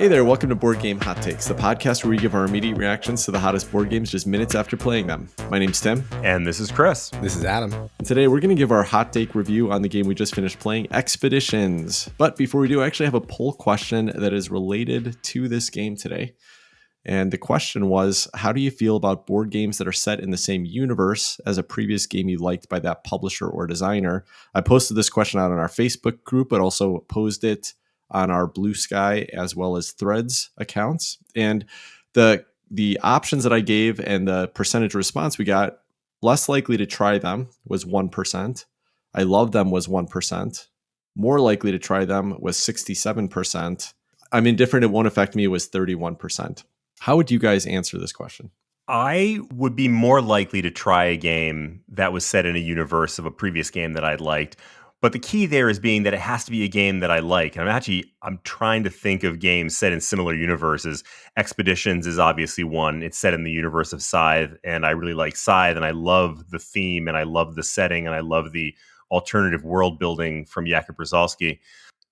Hey there, welcome to Board Game Hot Takes, the podcast where we give our immediate reactions to the hottest board games just minutes after playing them. My name's Tim. And this is Chris. This is Adam. And today we're going to give our hot take review on the game we just finished playing, Expeditions. But before we do, I actually have a poll question that is related to this game today. And the question was, how do you feel about board games that are set in the same universe as a previous game you liked by that publisher or designer? I posted this question out on our Facebook group, but also posed it on our Blue Sky as well as Threads accounts. And the options that I gave and the percentage response we got, less likely to try them was 1%. I love them was 1%. More likely to try them was 67%. I'm indifferent, it won't affect me was 31%. How would you guys answer this question? I would be more likely to try a game that was set in a universe of a previous game that I liked. But the key there is being that it has to be a game that I like. And I'm trying to think of games set in similar universes. Expeditions is obviously one. It's set in the universe of Scythe, and I really like Scythe, and I love the theme, and I love the setting, and I love the alternative world building from Jakub Brzezowski.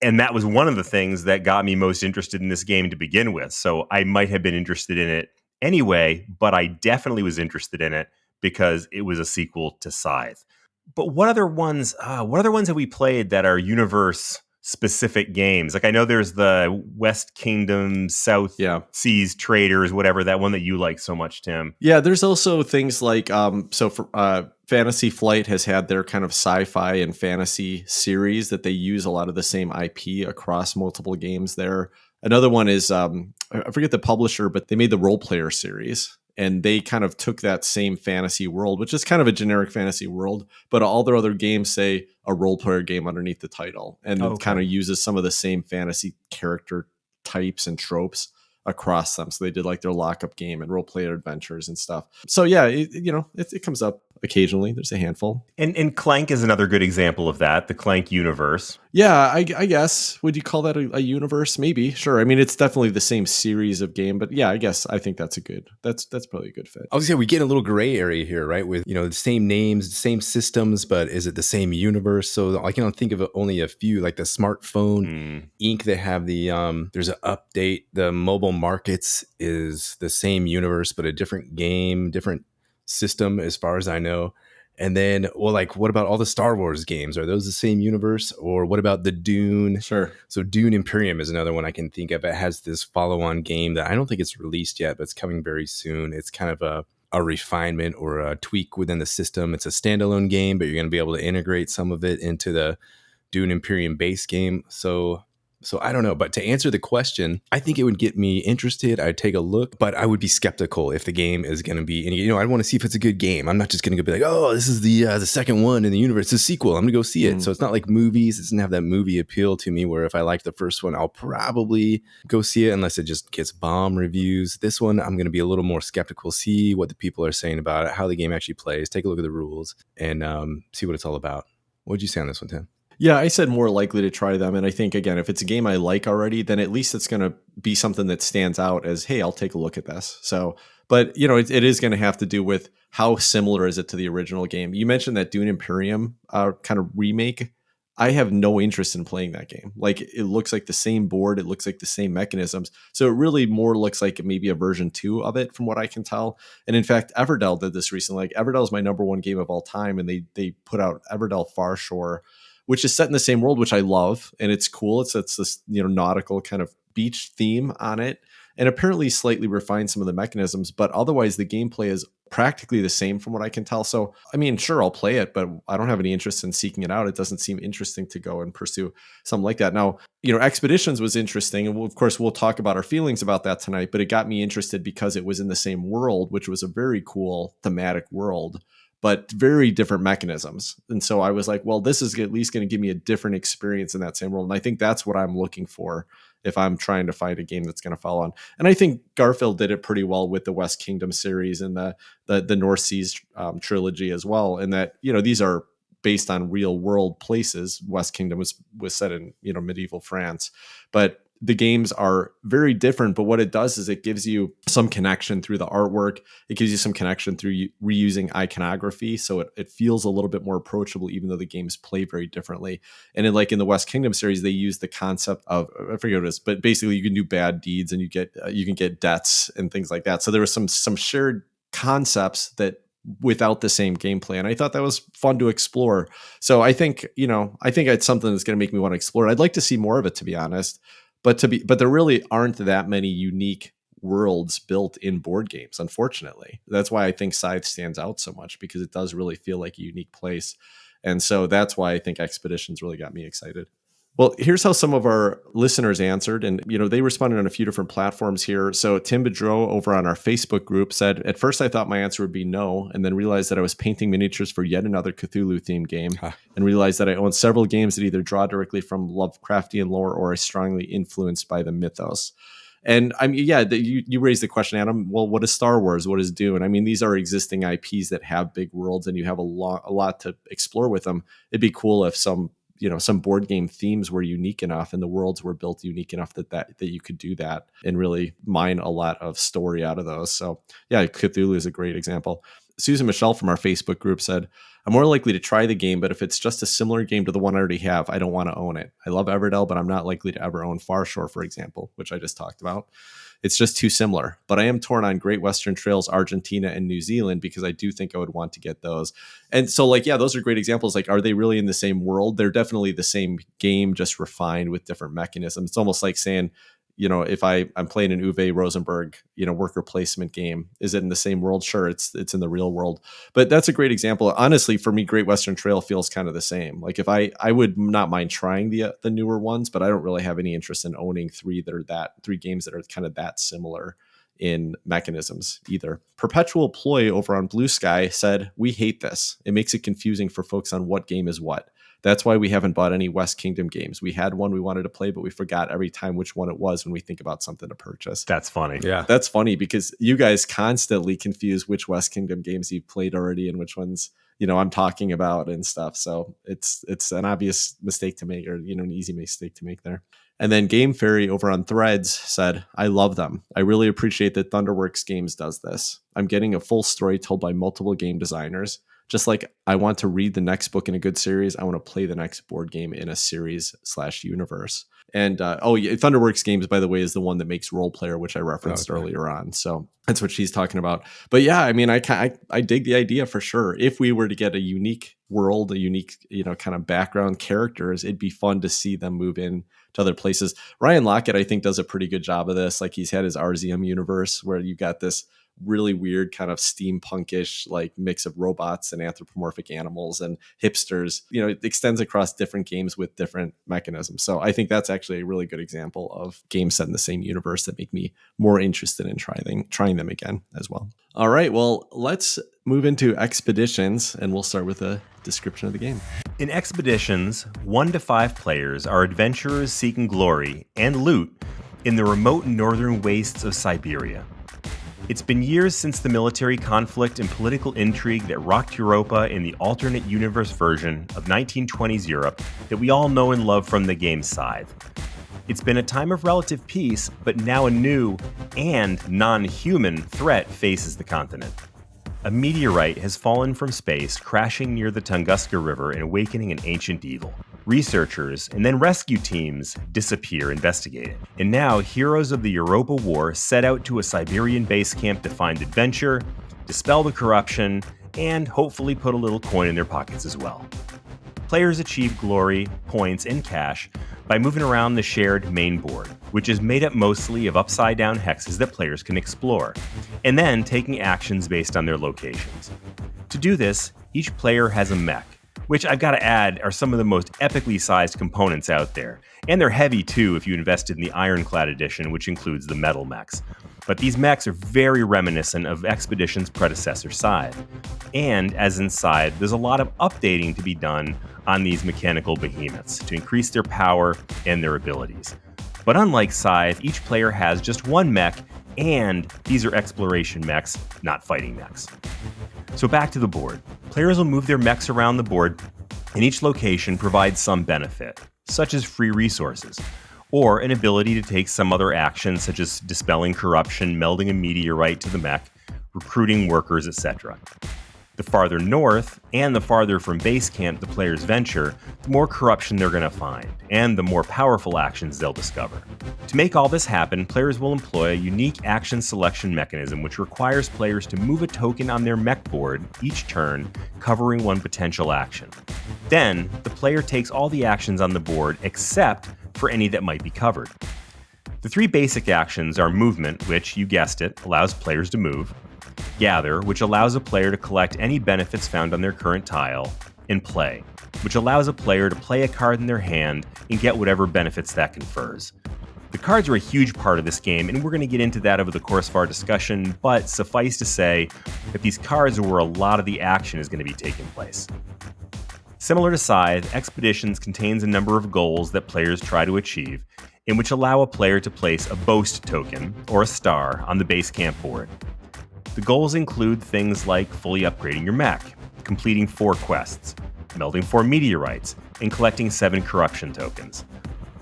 And that was one of the things that got me most interested in this game to begin with. So I might have been interested in it anyway, but I definitely was interested in it because it was a sequel to Scythe. But what other ones have we played that are universe-specific games? Like I know there's the West Kingdom, South Seas Traders, whatever, that one that you like so much, Tim. Yeah, there's also things like, Fantasy Flight has had their kind of sci-fi and fantasy series that they use a lot of the same IP across multiple games there. Another one is, I forget the publisher, but they made the Role Player series. And they kind of took that same fantasy world, which is kind of a generic fantasy world, but all their other games say a role player game underneath the title. And it kind of uses some of the same fantasy character types and tropes across them. So they did like their lockup game and role player adventures and stuff. So yeah, it comes up occasionally. There's a handful. And Clank is another good example of that, the Clank universe. Yeah, I guess. Would you call that a universe? Maybe. Sure. I mean, it's definitely the same series of game, but yeah, I think that's probably a good fit. I was gonna say we get in a little gray area here, right? With, the same names, the same systems, but is it the same universe? So I can think of only a few, like the smartphone Inc. They have the there's an update. The mobile markets is the same universe, but a different game, different system as far as I know. And then, what about all the Star Wars games? Are those the same universe? Or what about the Dune? Sure. So Dune Imperium is another one I can think of. It has this follow-on game that I don't think it's released yet, but it's coming very soon. It's kind of a refinement or a tweak within the system. It's a standalone game, but you're going to be able to integrate some of it into the Dune Imperium base game. So I don't know, but to answer the question, I think it would get me interested. I'd take a look, but I would be skeptical if the game is going to be, I want to see if it's a good game. I'm not just going to be like, oh, this is the second one in the universe, it's a sequel, I'm going to go see it. So it's not like movies. It doesn't have that movie appeal to me where if I like the first one, I'll probably go see it unless it just gets bomb reviews. This one, I'm going to be a little more skeptical, see what the people are saying about it, how the game actually plays, take a look at the rules and see what it's all about. What'd you say on this one, Tim? Yeah, I said more likely to try them. And I think, again, if it's a game I like already, then at least it's going to be something that stands out as, hey, I'll take a look at this. So, but, it is going to have to do with how similar is it to the original game. You mentioned that Dune Imperium kind of remake. I have no interest in playing that game. Like, it looks like the same board. It looks like the same mechanisms. So it really more looks like maybe a version 2 of it from what I can tell. And in fact, Everdell did this recently. Like, Everdell is my number one game of all time. And they put out Everdell Far Shore, which is set in the same world, which I love. And it's cool. It's this, nautical kind of beach theme on it. And apparently slightly refined some of the mechanisms, but otherwise the gameplay is practically the same from what I can tell. So, I mean, sure, I'll play it, but I don't have any interest in seeking it out. It doesn't seem interesting to go and pursue something like that. Now, Expeditions was interesting. And of course, we'll talk about our feelings about that tonight, but it got me interested because it was in the same world, which was a very cool thematic world, but very different mechanisms. And so I was like, well, this is at least going to give me a different experience in that same world. And I think that's what I'm looking for if I'm trying to find a game that's going to follow on. And I think Garfield did it pretty well with the West Kingdom series and the North Seas trilogy as well. And that, these are based on real world places. West Kingdom was set in, medieval France, but the games are very different, but what it does is it gives you some connection through the artwork. It gives you some connection through reusing iconography. So it feels a little bit more approachable, even though the games play very differently. And in the West Kingdom series, they use the concept of, I forget what it is, but basically you can do bad deeds and you can get debts and things like that. So there was some shared concepts that without the same gameplay. And I thought that was fun to explore. So I think it's something that's going to make me want to explore it. I'd like to see more of it, to be honest. But there really aren't that many unique worlds built in board games, unfortunately. That's why I think Scythe stands out so much, because it does really feel like a unique place. And so that's why I think Expeditions really got me excited. Well, here's how some of our listeners answered. And, they responded on a few different platforms here. So Tim Bedreau over on our Facebook group said, at first I thought my answer would be no, and then realized that I was painting miniatures for yet another Cthulhu-themed game, and realized that I own several games that either draw directly from Lovecraftian lore or are strongly influenced by the mythos. And I mean, you raised the question, Adam, well, what is Star Wars? What is Dune? I mean, these are existing IPs that have big worlds and you have a lot to explore with them. It'd be cool if some board game themes were unique enough and the worlds were built unique enough that you could do that and really mine a lot of story out of those. So yeah, Cthulhu is a great example. Susan Michelle from our Facebook group said, I'm more likely to try the game, but if it's just a similar game to the one I already have, I don't want to own it. I love Everdell, but I'm not likely to ever own Farshore, for example, which I just talked about. It's just too similar. But I am torn on Great Western Trails, Argentina, and New Zealand, because I do think I would want to get those. And so those are great examples. Are they really in the same world? They're definitely the same game, just refined with different mechanisms. It's almost like saying, if I'm playing an Uwe Rosenberg, worker placement game, is it in the same world? Sure, it's in the real world. But that's a great example. Honestly, for me, Great Western Trail feels kind of the same. Like if I would not mind trying the newer ones, but I don't really have any interest in owning three games that are kind of that similar in mechanisms either. Perpetual Ploy over on Blue Sky said, we hate this. It makes it confusing for folks on what game is what. That's why we haven't bought any West Kingdom games. We had one we wanted to play, but we forgot every time which one it was when we think about something to purchase. That's funny. Yeah. That's funny because you guys constantly confuse which West Kingdom games you've played already and which ones, I'm talking about and stuff. So it's an obvious mistake to make, or, an easy mistake to make there. And then Game Fairy over on Threads said, I love them. I really appreciate that Thunderworks Games does this. I'm getting a full story told by multiple game designers. Just like I want to read the next book in a good series, I want to play the next board game in a series/universe. And Thunderworks Games, by the way, is the one that makes Role Player, which I referenced earlier on. So that's what she's talking about. But yeah, I mean, I dig the idea for sure. If we were to get a unique world, a unique, kind of background characters, it'd be fun to see them move in to other places. Ryan Lockett, I think, does a pretty good job of this. Like he's had his Arzium universe where you got this really weird kind of steampunkish mix of robots and anthropomorphic animals and hipsters. It extends across different games with different mechanisms. So I think that's actually a really good example of games set in the same universe that make me more interested in trying them again as well. All right, well, let's move into Expeditions, and we'll start with a description of the game. In Expeditions, 1 to 5 players are adventurers seeking glory and loot in the remote northern wastes of Siberia. It's been years since the military conflict and political intrigue that rocked Europa in the alternate universe version of 1920s Europe that we all know and love from the game Scythe. It's been a time of relative peace, but now a new and non-human threat faces the continent. A meteorite has fallen from space, crashing near the Tunguska River and awakening an ancient evil. Researchers and then rescue teams disappear investigating. And now, heroes of the Europa War set out to a Siberian base camp to find adventure, dispel the corruption, and hopefully put a little coin in their pockets as well. Players achieve glory, points, and cash by moving around the shared main board, which is made up mostly of upside-down hexes that players can explore, and then taking actions based on their locations. To do this, each player has a mech, which I've got to add are some of the most epically sized components out there. And they're heavy too if you invested in the Ironclad edition, which includes the metal mechs. But these mechs are very reminiscent of Expedition's predecessor Scythe. And as in Scythe, there's a lot of updating to be done on these mechanical behemoths to increase their power and their abilities. But unlike Scythe, each player has just one mech, and these are exploration mechs, not fighting mechs. So back to the board. Players will move their mechs around the board, and each location provides some benefit, such as free resources, or an ability to take some other action such as dispelling corruption, melding a meteorite to the mech, recruiting workers, etc. The farther north, and the farther from base camp the players venture, the more corruption they're going to find, and the more powerful actions they'll discover. To make all this happen, players will employ a unique action selection mechanism which requires players to move a token on their mech board each turn, covering one potential action. Then, the player takes all the actions on the board except for any that might be covered. The three basic actions are movement, which, you guessed it, allows players to move; gather, which allows a player to collect any benefits found on their current tile; and play, which allows a player to play a card in their hand and get whatever benefits that confers. The cards are a huge part of this game, and we're going to get into that over the course of our discussion, but suffice to say that these cards are where a lot of the action is going to be taking place. Similar to Scythe, Expeditions contains a number of goals that players try to achieve, in which allow a player to place a boast token, or a star, on the base camp board. The goals include things like fully upgrading your mech, completing 4 quests, melding 4 meteorites, and collecting 7 corruption tokens.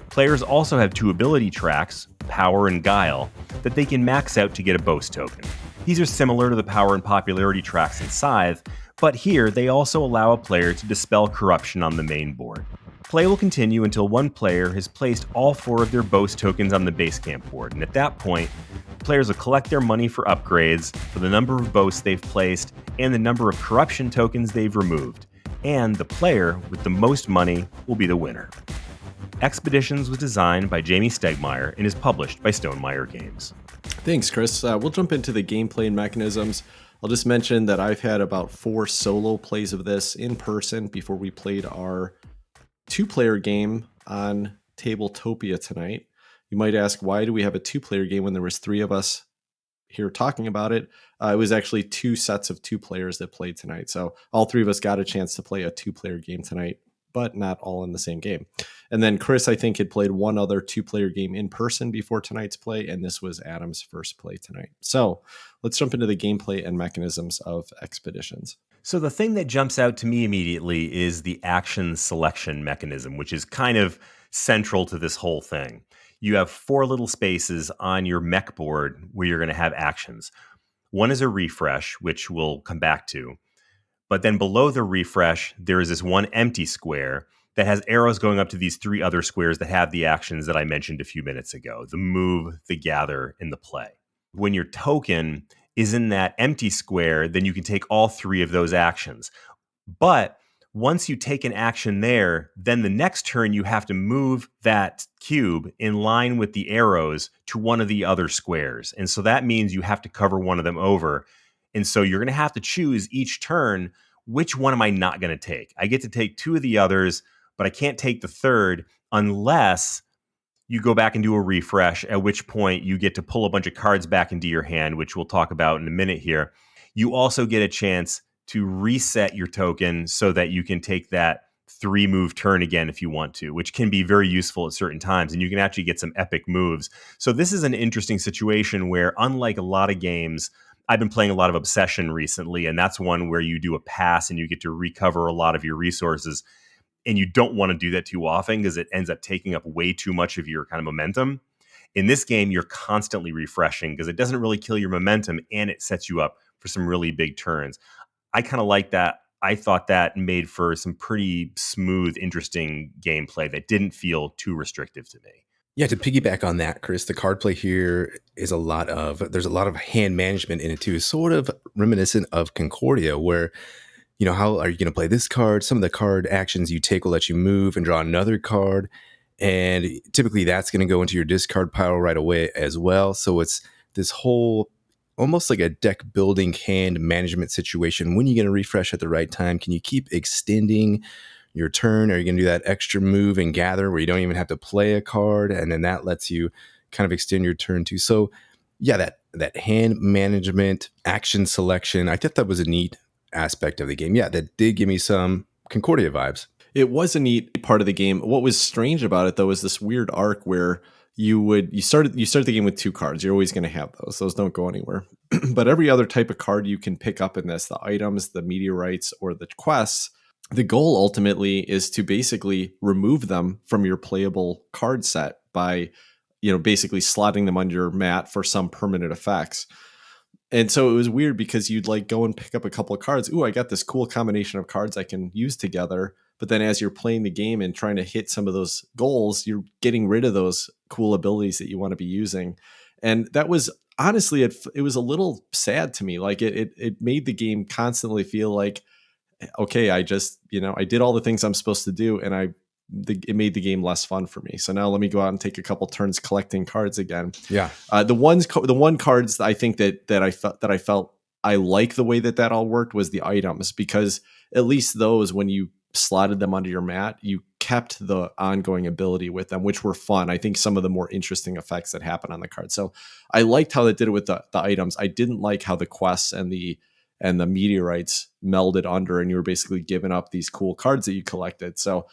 Players also have 2 ability tracks, Power and Guile, that they can max out to get a boast token. These are similar to the Power and Popularity tracks in Scythe, but here they also allow a player to dispel corruption on the main board. Play will continue until one player has placed all 4 of their boast tokens on the base camp board, and at that point, players will collect their money for upgrades, for the number of boasts they've placed, and the number of corruption tokens they've removed, and the player with the most money will be the winner. Expeditions was designed by Jamie Stegmaier and is published by Stonemaier Games. Thanks, Chris. We'll jump into the gameplay and mechanisms. I'll just mention that I've had about 4 solo plays of this in person before we played our 2-player game on Tabletopia tonight. You might ask, why do we have a 2-player game when there was 3 of us here talking about it? It was actually 2 sets of 2 players that played tonight. So all 3 of us got a chance to play a 2-player game tonight, but not all in the same game. And then Chris, I think, had played one other 2-player game in person before tonight's play, and this was Adam's first play tonight. So let's jump into the gameplay and mechanisms of Expeditions. So the thing that jumps out to me immediately is the action selection mechanism, which is kind of central to this whole thing. You have 4 little spaces on your mech board where you're going to have actions. One is a refresh, which we'll come back to. But then below the refresh, there is this one empty square that has arrows going up to these 3 other squares that have the actions that I mentioned a few minutes ago: the move, the gather, and the play. When your token is in that empty square, then you can take all 3 of those actions. But once you take an action there, then the next turn you have to move that cube in line with the arrows to one of the other squares. And so that means you have to cover one of them over. And so you're going to have to choose each turn, which one am I not going to take? I get to take 2 of the others, but I can't take the third unless you go back and do a refresh, at which point you get to pull a bunch of cards back into your hand, which we'll talk about in a minute here. You also get a chance to reset your token so that you can take that 3-move turn again if you want to, which can be very useful at certain times, and you can actually get some epic moves. So this is an interesting situation where, unlike a lot of games, I've been playing a lot of Obsession recently, and that's one where you do a pass and you get to recover a lot of your resources. And you don't want to do that too often because it ends up taking up way too much of your kind of momentum. In this game, you're constantly refreshing because it doesn't really kill your momentum and it sets you up for some really big turns. I kind of like that. I thought that made for some pretty smooth, interesting gameplay that didn't feel too restrictive to me. Yeah, to piggyback on that, Chris, the card play here is there's a lot of hand management in it too, sort of reminiscent of Concordia, where, you know, how are you going to play this card? Some of the card actions you take will let you move and draw another card. And typically that's going to go into your discard pile right away as well. So it's this whole almost like a deck building hand management situation. When are you going to refresh at the right time? Can you keep extending your turn? Are you going to do that extra move and gather where you don't even have to play a card? And then that lets you kind of extend your turn too. So yeah, that hand management, action selection, I thought that was a neat aspect of the game. Yeah, that did give me some Concordia vibes. It was a neat part of the game. What was strange about it, though, is this weird arc where you start the game with 2 cards. You're always going to have those. Those don't go anywhere. But every other type of card you can pick up in this, the items, the meteorites, or the quests, the goal ultimately is to basically remove them from your playable card set by, basically slotting them under your mat for some permanent effects. And so it was weird because you'd like go and pick up a couple of cards. Ooh, I got this cool combination of cards I can use together. But then as you're playing the game and trying to hit some of those goals, you're getting rid of those cool abilities that you want to be using. And that was honestly, it was a little sad to me. Like it made the game constantly feel like, okay, I just, I did all the things I'm supposed to do, and it made the game less fun for me. So now let me go out and take a couple turns collecting cards again. Yeah. The one cards that I think that I felt I like the way that all worked was the items, because at least those, when you slotted them onto your mat, you kept the ongoing ability with them, which were fun. I think some of the more interesting effects that happen on the card. So I liked how they did it with the items. I didn't like how the quests and the meteorites melded under, and you were basically giving up these cool cards that you collected. So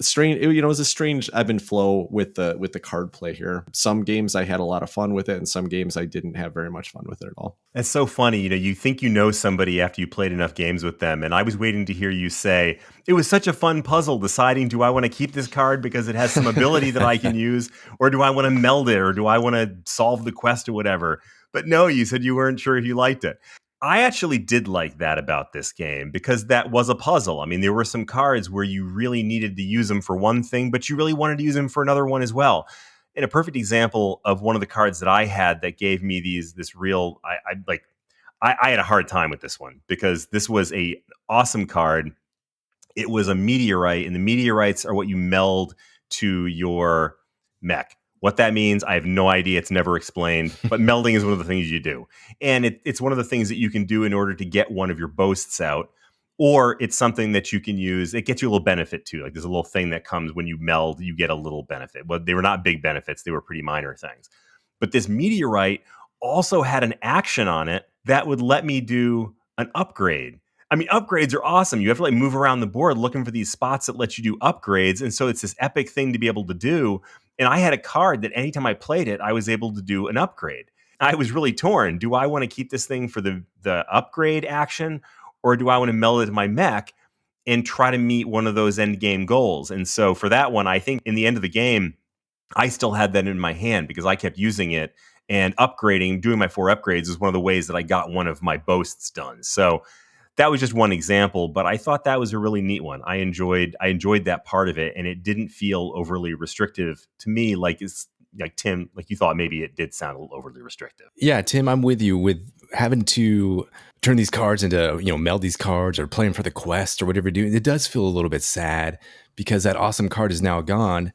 strange, it was a strange ebb and flow with the card play here. Some games I had a lot of fun with it, and some games I didn't have very much fun with it at all. That's so funny. You think you know somebody after you played enough games with them. And I was waiting to hear you say, it was such a fun puzzle deciding, do I want to keep this card because it has some ability that I can use, or do I want to meld it, or do I want to solve the quest or whatever? But no, you said you weren't sure if you liked it. I actually did like that about this game, because that was a puzzle. I mean, there were some cards where you really needed to use them for one thing, but you really wanted to use them for another one as well. And a perfect example of one of the cards that I had that gave me this real, I had a hard time with this one, because this was a awesome card. It was a meteorite, and the meteorites are what you meld to your mech. What that means, I have no idea. It's never explained. But melding is one of the things you do. And it's one of the things that you can do in order to get one of your boasts out. Or it's something that you can use. It gets you a little benefit too. Like there's a little thing that comes when you meld, you get a little benefit. But they were not big benefits. They were pretty minor things. But this meteorite also had an action on it that would let me do an upgrade. I mean, upgrades are awesome. You have to move around the board looking for these spots that let you do upgrades. And so it's this epic thing to be able to do. And I had a card that anytime I played it, I was able to do an upgrade. I was really torn. Do I want to keep this thing for the upgrade action, or do I want to meld it to my mech and try to meet one of those end game goals? And so for that one, I think in the end of the game, I still had that in my hand because I kept using it, and upgrading, doing my 4 upgrades is one of the ways that I got one of my boasts done. So that was just one example, but I thought that was a really neat one. I enjoyed that part of it, and it didn't feel overly restrictive to me. Like Tim, like you thought maybe it did sound a little overly restrictive. Yeah, Tim, I'm with you with having to turn these cards into, meld these cards or play them for the quest or whatever you're doing. It does feel a little bit sad because that awesome card is now gone.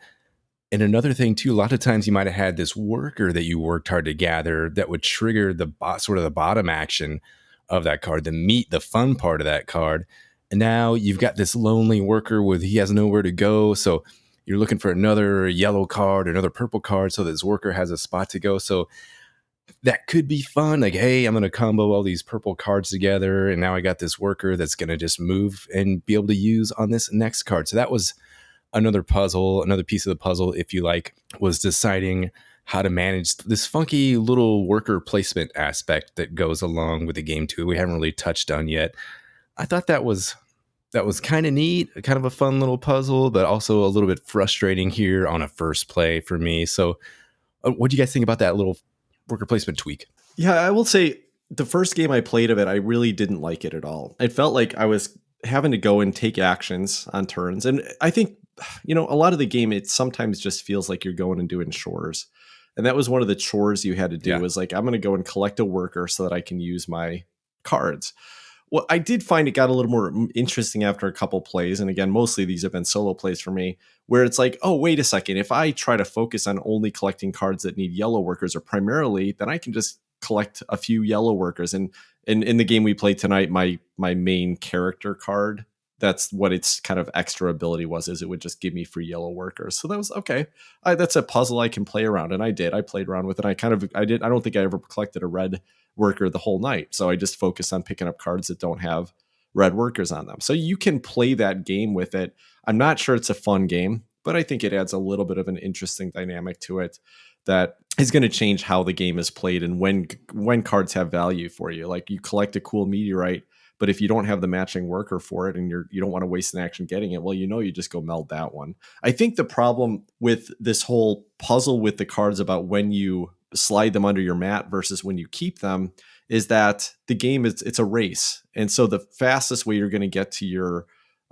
And another thing too, a lot of times you might have had this worker that you worked hard to gather that would trigger the sort of the bottom action of that card, the fun part of that card. And now you've got this lonely worker he has nowhere to go. So you're looking for another yellow card, another purple card, so this worker has a spot to go. So that could be fun. Like, hey, I'm going to combo all these purple cards together, and now I got this worker that's going to just move and be able to use on this next card. So that was another piece of the puzzle, if you like, was deciding how to manage this funky little worker placement aspect that goes along with the game too. We haven't really touched on yet. I thought that was kind of neat, kind of a fun little puzzle, but also a little bit frustrating here on a first play for me. So what do you guys think about that little worker placement tweak? Yeah, I will say the first game I played of it, I really didn't like it at all. It felt like I was having to go and take actions on turns. And I think, a lot of the game, it sometimes just feels like you're going and doing chores. And that was one of the chores you had to do, was like, I'm going to go and collect a worker so that I can use my cards. Well, I did find it got a little more interesting after a couple plays. And again, mostly these have been solo plays for me, where it's like, oh, wait a second. If I try to focus on only collecting cards that need yellow workers, or primarily, then I can just collect a few yellow workers. And in the game we played tonight, my main character card, that's what its kind of extra ability was, is it would just give me free yellow workers. So that was okay. That's a puzzle I can play around. And I played around with it. I don't think I ever collected a red worker the whole night. So I just focused on picking up cards that don't have red workers on them. So you can play that game with it. I'm not sure it's a fun game, but I think it adds a little bit of an interesting dynamic to it. that is going to change how the game is played and when cards have value for you. Like you collect a cool meteorite, but if you don't have the matching worker for it and you don't want to waste an action getting it, well, you just go meld that one. I think the problem with this whole puzzle with the cards about when you slide them under your mat versus when you keep them is that the game it's a race. And so the fastest way you're going to get to your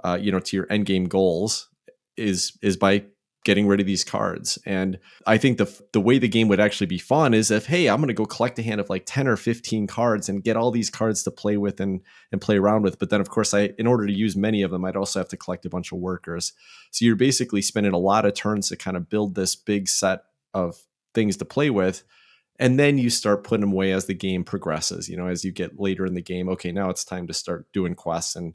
to your end game goals is by getting rid of these cards. And I think the way the game would actually be fun is if, hey, I'm going to go collect a hand of like 10 or 15 cards and get all these cards to play with and play around with. But then of course in order to use many of them, I'd also have to collect a bunch of workers. So you're basically spending a lot of turns to kind of build this big set of things to play with. And then you start putting them away as the game progresses, as you get later in the game. Okay, now it's time to start doing quests and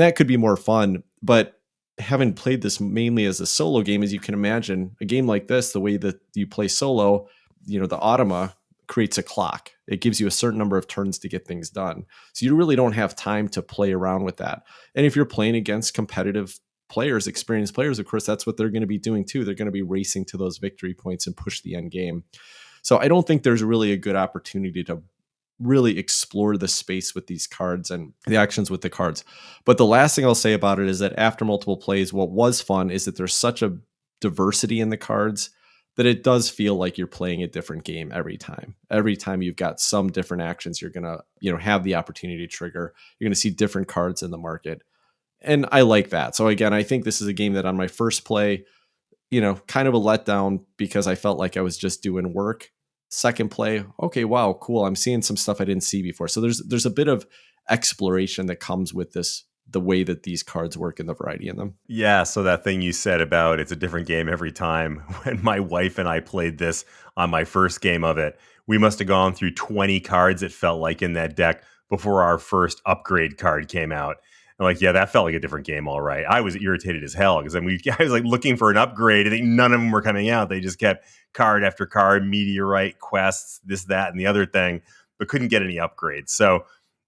that could be more fun. But having played this mainly as a solo game, as you can imagine, a game like this, the way that you play solo, the automa creates a clock. It gives you a certain number of turns to get things done. So you really don't have time to play around with that. And if you're playing against competitive players, experienced players, of course, that's what they're going to be doing too. They're going to be racing to those victory points and push the end game. So I don't think there's really a good opportunity to really explore the space with these cards and the actions with the cards. But the last thing I'll say about it is that after multiple plays, what was fun is that there's such a diversity in the cards that it does feel like you're playing a different game every time. Every time you've got some different actions you're going to, have the opportunity to trigger. You're going to see different cards in the market. And I like that. So again, I think this is a game that on my first play, kind of a letdown because I felt like I was just doing work. Second play, okay, wow, cool. I'm seeing some stuff I didn't see before. So there's a bit of exploration that comes with this, the way that these cards work and the variety in them. Yeah, so that thing you said about it's a different game every time. When my wife and I played this on my first game of it, we must have gone through 20 cards, it felt like, in that deck before our first upgrade card came out. I'm like, yeah, that felt like a different game, all right. I was irritated as hell because I was like looking for an upgrade. I think none of them were coming out. They just kept card after card, meteorite, quests, this, that, and the other thing, but couldn't get any upgrades. So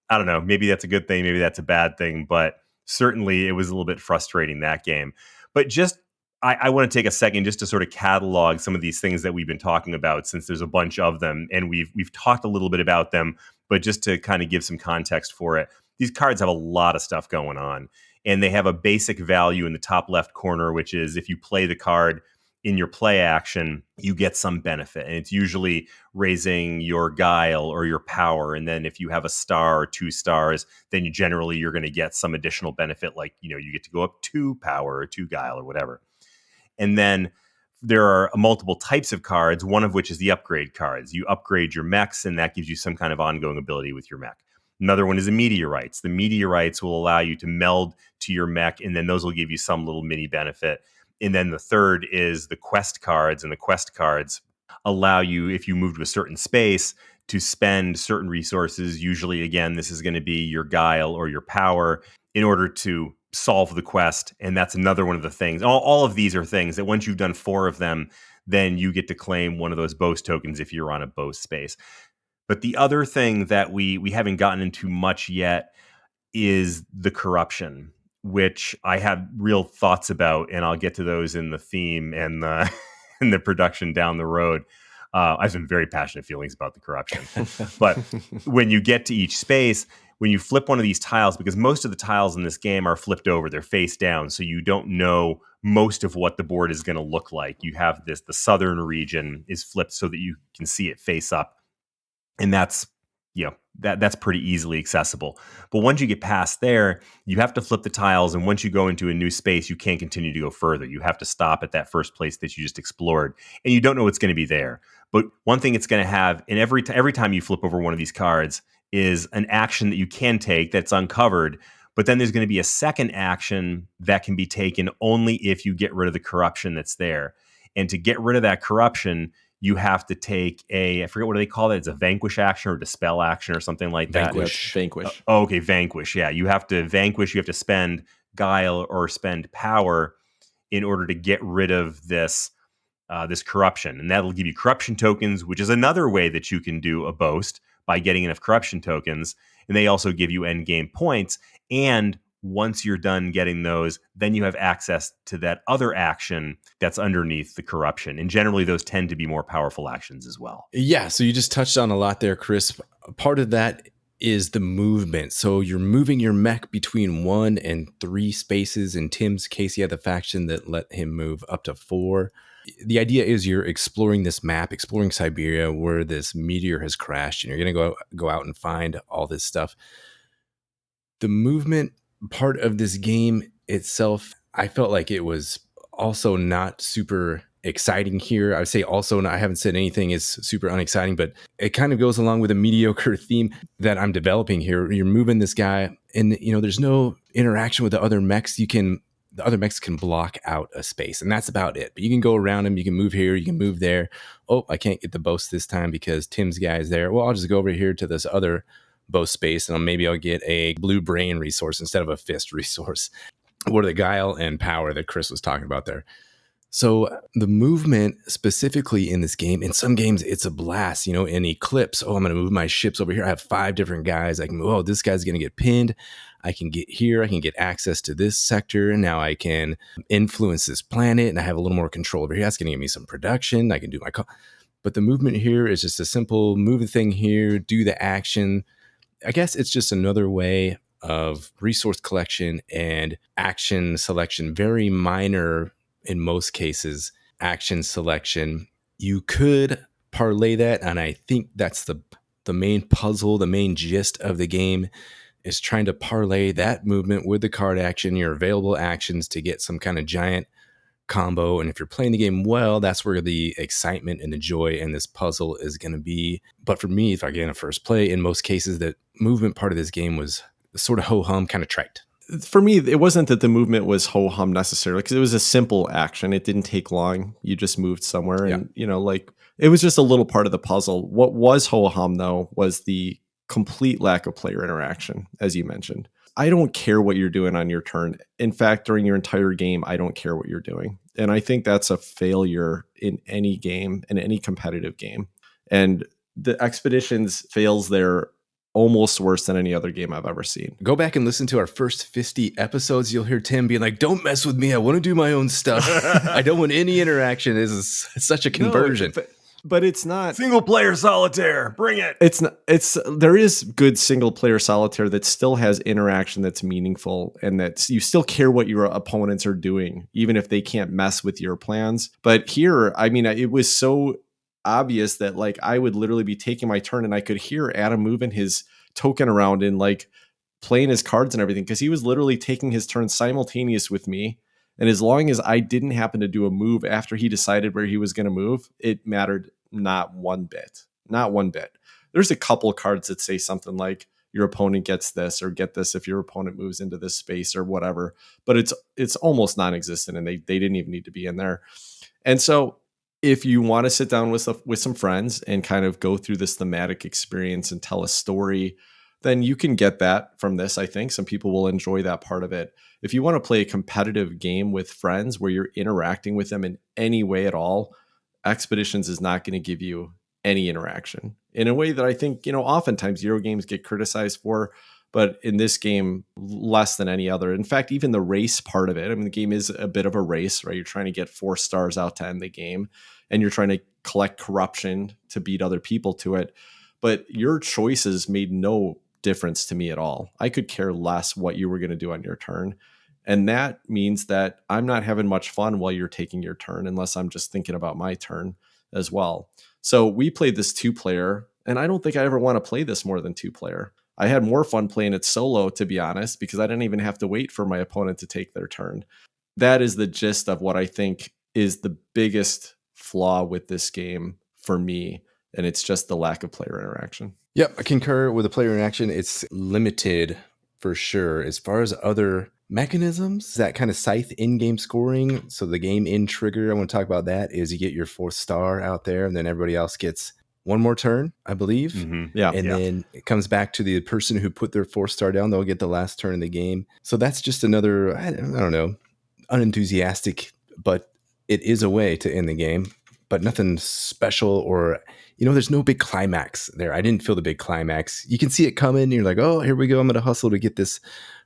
I don't know. Maybe that's a good thing. Maybe that's a bad thing. But certainly it was a little bit frustrating, that game. But just I want to take a second just to sort of catalog some of these things that we've been talking about, since there's a bunch of them, and we've talked a little bit about them, but just to kind of give some context for it. These cards have a lot of stuff going on, and they have a basic value in the top left corner, which is if you play the card in your play action, you get some benefit. And it's usually raising your guile or your power. And then if you have a star or 2 stars, then you're going to get some additional benefit, like, you get to go up 2 power or 2 guile or whatever. And then there are multiple types of cards, one of which is the upgrade cards. You upgrade your mechs, and that gives you some kind of ongoing ability with your mech. Another one is the meteorites. The meteorites will allow you to meld to your mech, and then those will give you some little mini benefit. And then the third is the quest cards, and the quest cards allow you, if you move to a certain space, to spend certain resources. Usually, again, this is going to be your guile or your power in order to solve the quest. And that's another one of the things. All of these are things that once you've done 4 of them, then you get to claim one of those boast tokens if you're on a boast space. But the other thing that we haven't gotten into much yet is the corruption, which I have real thoughts about, and I'll get to those in the theme and the in the production down the road. I have some very passionate feelings about the corruption. But when you get to each space, when you flip one of these tiles, because most of the tiles in this game are flipped over, they're face down, so you don't know most of what the board is going to look like. You have the southern region is flipped so that you can see it face up. And that's pretty easily accessible. But once you get past there, you have to flip the tiles. And once you go into a new space, you can't continue to go further. You have to stop at that first place that you just explored. And you don't know what's going to be there. But one thing it's going to have, and every time you flip over one of these cards, is an action that you can take that's uncovered. But then there's going to be a second action that can be taken only if you get rid of the corruption that's there. And to get rid of that corruption, you have to take I forget what do they call it. It's a vanquish action or dispel action or something like that. Vanquish. Okay, vanquish. Yeah, you have to vanquish. You have to spend guile or spend power in order to get rid of this corruption. And that'll give you corruption tokens, which is another way that you can do a boast by getting enough corruption tokens. And they also give you end game points. And once you're done getting those, then you have access to that other action that's underneath the corruption. And generally, those tend to be more powerful actions as well. Yeah, so you just touched on a lot there, Chris. Part of that is the movement. So you're moving your mech between 1 and 3 spaces. In Tim's case, he had the faction that let him move up to 4. The idea is you're exploring this map, exploring Siberia, where this meteor has crashed, and you're going to go out and find all this stuff. The movement part of this game itself, I felt like it was also not super exciting here. I would say also, I haven't said anything is super unexciting, but it kind of goes along with a mediocre theme that I'm developing here. You're moving this guy, and there's no interaction with the other mechs. The other mechs can block out a space, and that's about it. But you can go around them, you can move here, you can move there. Oh, I can't get the boast this time because Tim's guy is there. Well, I'll just go over here to this other boast space, and maybe I'll get a blue brain resource instead of a fist resource. Or the guile and power that Chris was talking about there. So the movement specifically in this game, in some games, it's a blast. In Eclipse, I'm going to move my ships over here. I have 5 different guys. I can move, this guy's going to get pinned. I can get here. I can get access to this sector. And now I can influence this planet, and I have a little more control over here. That's going to give me some production. I can do my call. But the movement here is just a simple move the thing here, do the action. I guess it's just another way of resource collection and action selection, very minor in most cases, action selection. You could parlay that, and I think that's the main puzzle, the main gist of the game is trying to parlay that movement with the card action, your available actions to get some kind of giant combo. And if you're playing the game well, that's where the excitement and the joy in this puzzle is going to be. But for me, if I get in a first play, in most cases, the movement part of this game was sort of ho-hum, kind of trite. For me, it wasn't that the movement was ho-hum necessarily, because it was a simple action. It didn't take long. You just moved somewhere, and it was just a little part of the puzzle. What was ho-hum, though, was the complete lack of player interaction, as you mentioned. I don't care what you're doing on your turn. In fact, during your entire game, I don't care what you're doing. And I think that's a failure in any game, in any competitive game. And the Expeditions fails there almost worse than any other game I've ever seen. Go back and listen to our first 50 episodes. You'll hear Tim being like, don't mess with me. I want to do my own stuff. I don't want any interaction. This is such a conversion. No, but it's not single player solitaire. Bring it. There is good single player solitaire that still has interaction that's meaningful, and that you still care what your opponents are doing, even if they can't mess with your plans. But here, I mean, it was so obvious that I would literally be taking my turn and I could hear Adam moving his token around and playing his cards and everything, because he was literally taking his turn simultaneous with me. And as long as I didn't happen to do a move after he decided where he was going to move, it mattered not one bit. Not one bit. There's a couple cards that say something like your opponent gets this, or get this if your opponent moves into this space, or whatever. But it's almost non-existent, and they didn't even need to be in there. And so if you want to sit down with some friends and kind of go through this thematic experience and tell a story, then you can get that from this. I think some people will enjoy that part of it. If you want to play a competitive game with friends where you're interacting with them in any way at all, Expeditions is not going to give you any interaction in a way that I think, oftentimes Euro games get criticized for, but in this game, less than any other. In fact, even the race part of it, I mean, the game is a bit of a race, right? You're trying to get 4 stars out to end the game, and you're trying to collect corruption to beat other people to it. But your choices made no difference to me at all. I could care less what you were going to do on your turn. And that means that I'm not having much fun while you're taking your turn, unless I'm just thinking about my turn as well. So we played this 2-player, and I don't think I ever want to play this more than 2-player. I had more fun playing it solo, to be honest, because I didn't even have to wait for my opponent to take their turn. That is the gist of what I think is the biggest flaw with this game for me, and it's just the lack of player interaction. Yep, I concur with the player interaction. It's limited for sure. As far as other mechanisms, that kind of scythe in-game scoring, so the game in trigger, I want to talk about that, is you get your 4th star out there, and then everybody else gets one more turn, I believe. Mm-hmm. Yeah. And then it comes back to the person who put their 4th star down. They'll get the last turn in the game. So that's just another, I don't know, unenthusiastic, but it is a way to end the game, but nothing special, or, there's no big climax there. I didn't feel the big climax. You can see it coming. You're like, oh, here we go. I'm going to hustle to get this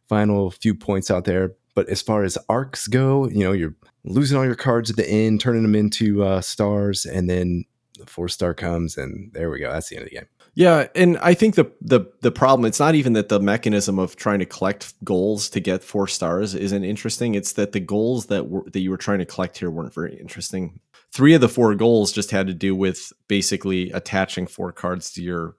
final few points out there. But as far as arcs go, you're losing all your cards at the end, turning them into stars, and then the 4-star comes, and there we go. That's the end of the game. Yeah, and I think the problem, it's not even that the mechanism of trying to collect goals to get 4 stars isn't interesting. It's that the goals that you were trying to collect here weren't very interesting. 3 of the 4 goals just had to do with basically attaching 4 cards to your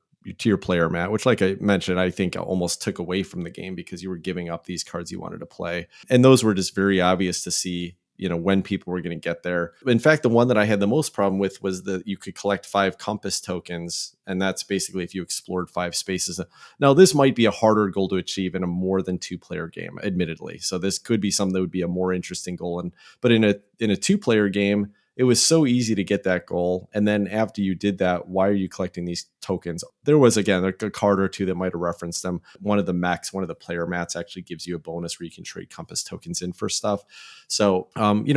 player mat, which, like I mentioned, I think almost took away from the game because you were giving up these cards you wanted to play. And those were just very obvious to see, when people were going to get there. In fact, the one that I had the most problem with was that you could collect 5 compass tokens. And that's basically if you explored 5 spaces. Now, this might be a harder goal to achieve in a more than 2-player game, admittedly. So this could be something that would be a more interesting goal. But in a 2-player game, it was so easy to get that goal. And then after you did that, why are you collecting these tokens? There was, again, a card or two that might have referenced them. One of the mechs, one of the player mats actually gives you a bonus where you can trade compass tokens in for stuff. So,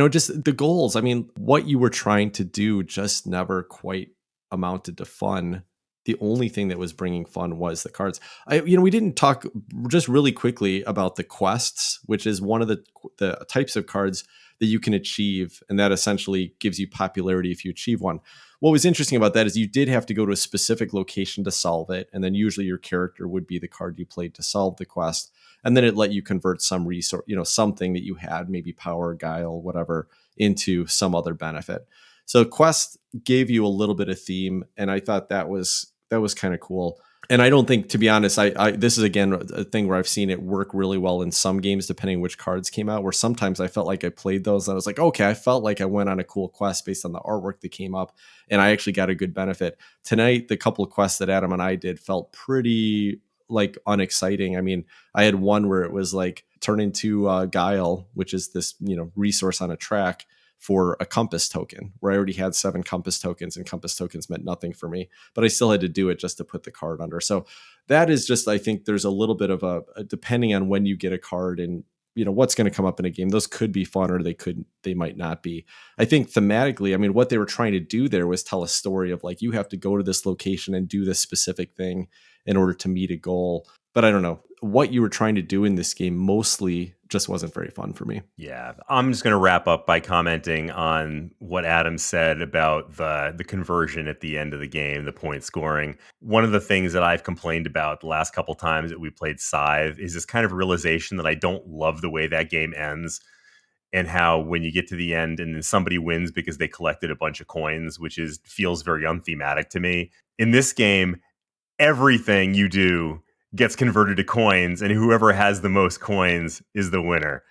just the goals. I mean, what you were trying to do just never quite amounted to fun. The only thing that was bringing fun was the cards. We didn't talk just really quickly about the quests, which is one of the types of cards that you can achieve, and that essentially gives you popularity if you achieve one. What was interesting about that is you did have to go to a specific location to solve it, and then usually your character would be the card you played to solve the quest, and then it let you convert some resource, something that you had, maybe power, guile, whatever, into some other benefit. So quest gave you a little bit of theme, and I thought that was kind of cool. And I don't think, to be honest, I this is, again, a thing where I've seen it work really well in some games, depending which cards came out, where sometimes I felt like I played those and I was like, okay, I felt like I went on a cool quest based on the artwork that came up, and I actually got a good benefit. Tonight, the couple of quests that Adam and I did felt pretty unexciting. I mean, I had one where it was like turn into guile, which is this, resource on a track, for a compass token, where I already had 7 compass tokens, and compass tokens meant nothing for me, but I still had to do it just to put the card under. So that is just, I think there's a little bit of a depending on when you get a card and what's going to come up in a game, those could be fun or they might not be. I think thematically, I mean, what they were trying to do there was tell a story of like, you have to go to this location and do this specific thing in order to meet a goal. But I don't know, what you were trying to do in this game mostly just wasn't very fun for me. Yeah, I'm just going to wrap up by commenting on what Adam said about the conversion at the end of the game, the point scoring. One of the things that I've complained about the last couple times that we played Scythe is this kind of realization that I don't love the way that game ends, and how when you get to the end and then somebody wins because they collected a bunch of coins, which feels very unthematic to me. In this game, everything you do gets converted to coins, and whoever has the most coins is the winner.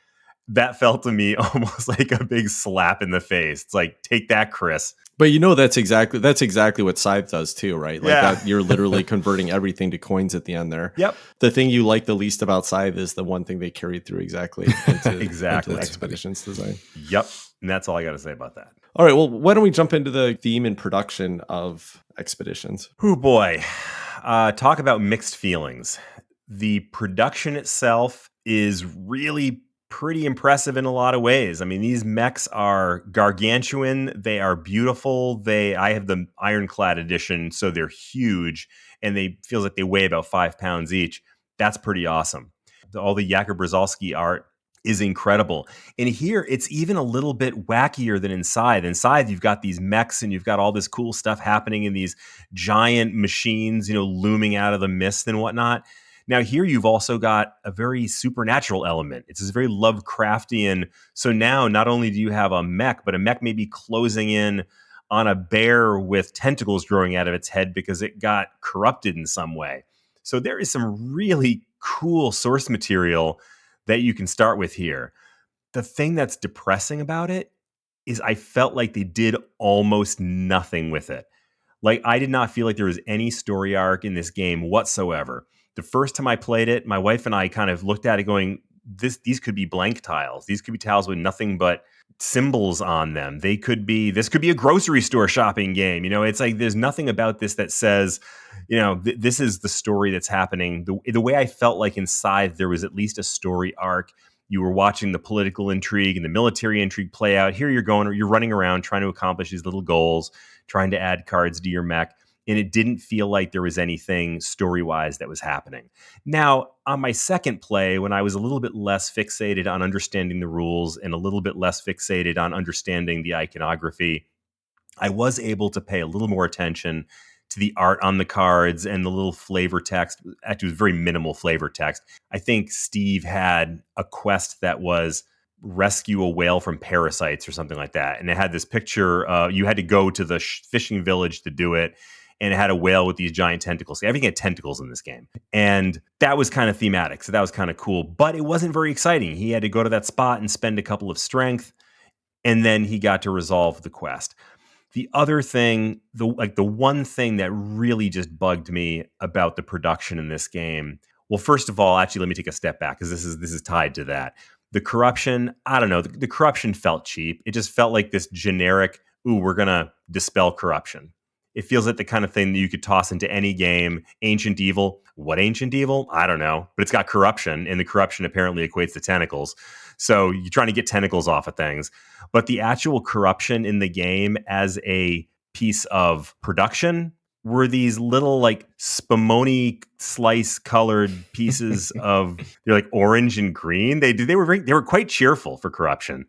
That felt to me almost like a big slap in the face. It's like, take that, Chris. But that's exactly what Scythe does too, right? Like that, you're literally converting everything to coins at the end there. Yep. The thing you like the least about Scythe is the one thing they carried through exactly into, exactly into Expeditions design. Yep. And that's all I got to say about that. All right. Well, why don't we jump into the theme and production of Expeditions? Oh boy. Talk about mixed feelings. The production itself is really pretty impressive in a lot of ways. I mean, these mechs are gargantuan. They are beautiful. I have the Ironclad edition, so they're huge, and feels like they weigh about 5 pounds each. That's pretty awesome. All the Jakub Brzezowski art is incredible. And here, it's even a little bit wackier than in Scythe. In Scythe, you've got these mechs, and you've got all this cool stuff happening in these giant machines, looming out of the mist and whatnot. Now here you've also got a very supernatural element. It's this very Lovecraftian. So now not only do you have a mech, but a mech may be closing in on a bear with tentacles growing out of its head because it got corrupted in some way. So there is some really cool source material that you can start with here. The thing that's depressing about it is I felt like they did almost nothing with it. Like, I did not feel like there was any story arc in this game whatsoever. The first time I played it, my wife and I kind of looked at it going, these could be blank tiles. These could be tiles with nothing but symbols on them. This could be a grocery store shopping game. It's like there's nothing about this that says, this is the story that's happening. The way I felt like in Scythe, there was at least a story arc. You were watching the political intrigue and the military intrigue play out. Here you're running around trying to accomplish these little goals, trying to add cards to your mech. and it didn't feel like there was anything story-wise that was happening. Now, on my second play, when I was a little bit less fixated on understanding the rules and a little bit less fixated on understanding the iconography, I was able to pay a little more attention to the art on the cards and the little flavor text. Actually, it was very minimal flavor text. I think Steve had a quest that was rescue a whale from parasites or something like that. And it had this picture. You had to go to the fishing village to do it. And it had a whale with these giant tentacles. Everything had tentacles in this game. And that was kind of thematic. So that was kind of cool. But it wasn't very exciting. He had to go to that spot and spend a couple of strength. And then he got to resolve the quest. The other thing, the one thing that really just bugged me about the production in this game. Well, first of all, actually, let me take a step back because this is tied to that. The corruption, I don't know. The corruption felt cheap. It just felt like this generic, we're going to dispel corruption. It feels like the kind of thing that you could toss into any game. Ancient evil. What ancient evil? I don't know. But it's got corruption, and the corruption apparently equates to tentacles. So you're trying to get tentacles off of things. But the actual corruption in the game as a piece of production were these little like spumoni slice colored pieces of, they're like orange and green. They were quite cheerful for corruption,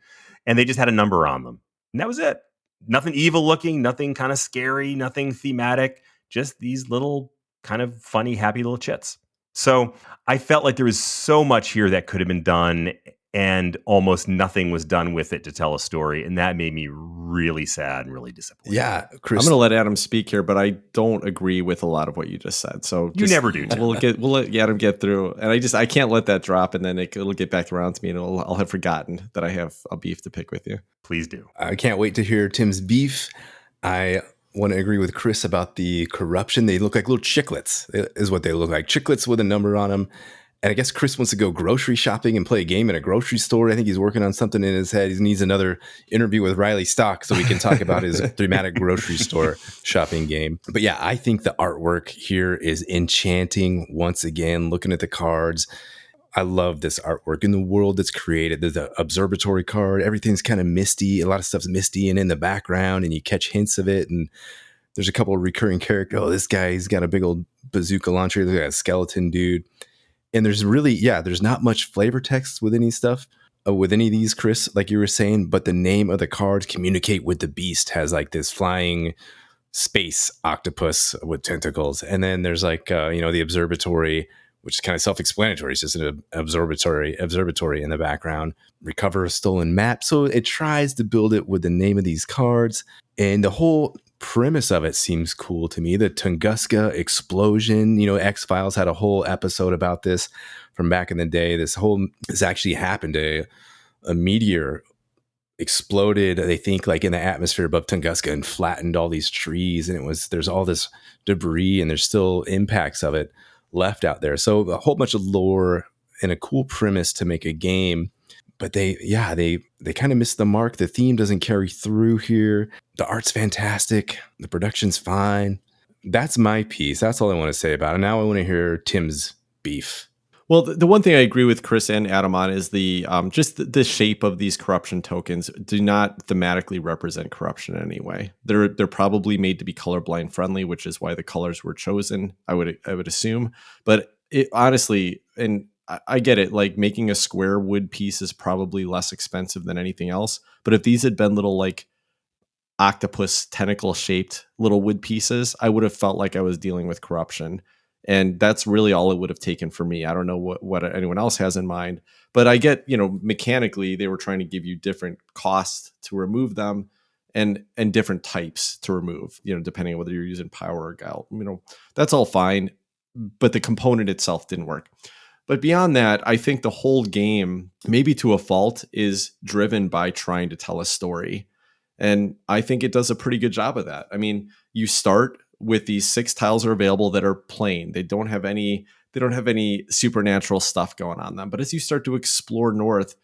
and they just had a number on them. And that was it. Nothing evil looking, nothing kind of scary, nothing thematic, just these little kind of funny, happy little chits. So I felt like there was so much here that could have been done, and almost nothing was done with it to tell a story. And that made me really sad and really disappointed. Yeah, Chris. I'm going to let Adam speak here, but I don't agree with a lot of what you just said. So you never do. We'll let Adam get through. And I can't let that drop, and then it'll get back around to me, and I'll have forgotten that I have a beef to pick with you. Please do. I can't wait to hear Tim's beef. I want to agree with Chris about the corruption. They look like little chiclets, is what they look like. Chiclets with a number on them. And I guess Chris wants to go grocery shopping and play a game in a grocery store. I think he's working on something in his head. He needs another interview with Riley Stock so we can talk about his thematic grocery store shopping game. But yeah, I think the artwork here is enchanting once again, looking at the cards. I love this artwork in the world that's created. There's the observatory card. Everything's kind of misty. A lot of stuff's misty and in the background, and you catch hints of it. And there's a couple of recurring characters. Oh, this guy, he's got a big old bazooka launcher. Look at that skeleton dude. And there's not much flavor text with any stuff, with any of these, Chris, like you were saying, but the name of the cards, Communicate with the Beast, has like this flying space octopus with tentacles. And then there's like, the observatory, which is kind of self-explanatory. It's just an observatory in the background. Recover a stolen map. So it tries to build it with the name of these cards. And the whole premise of it seems cool to me. The Tunguska explosion, X-Files had a whole episode about this from back in the day. This actually happened. A meteor exploded, they think, like in the atmosphere above Tunguska and flattened all these trees. And there's all this debris, and there's still impacts of it left out there. So a whole bunch of lore and a cool premise to make a game. But they kind of missed the mark. The theme doesn't carry through here. The art's fantastic. The production's fine. That's my piece. That's all I want to say about it. Now I want to hear Tim's beef. Well, the one thing I agree with Chris and Adam on is the just the shape of these corruption tokens do not thematically represent corruption in any way. They're probably made to be colorblind friendly, which is why the colors were chosen, I would assume. But it honestly, and I get it, like making a square wood piece is probably less expensive than anything else. But if these had been little like octopus tentacle shaped little wood pieces, I would have felt like I was dealing with corruption. And that's really all it would have taken for me. I don't know what anyone else has in mind, but I get, mechanically they were trying to give you different costs to remove them and different types to remove, depending on whether you're using power or guile. That's all fine, but the component itself didn't work. But beyond that, I think the whole game, maybe to a fault, is driven by trying to tell a story. And I think it does a pretty good job of that. I mean, you start with these 6 tiles are available that are plain. They don't have any supernatural stuff going on them. But as you start to explore north,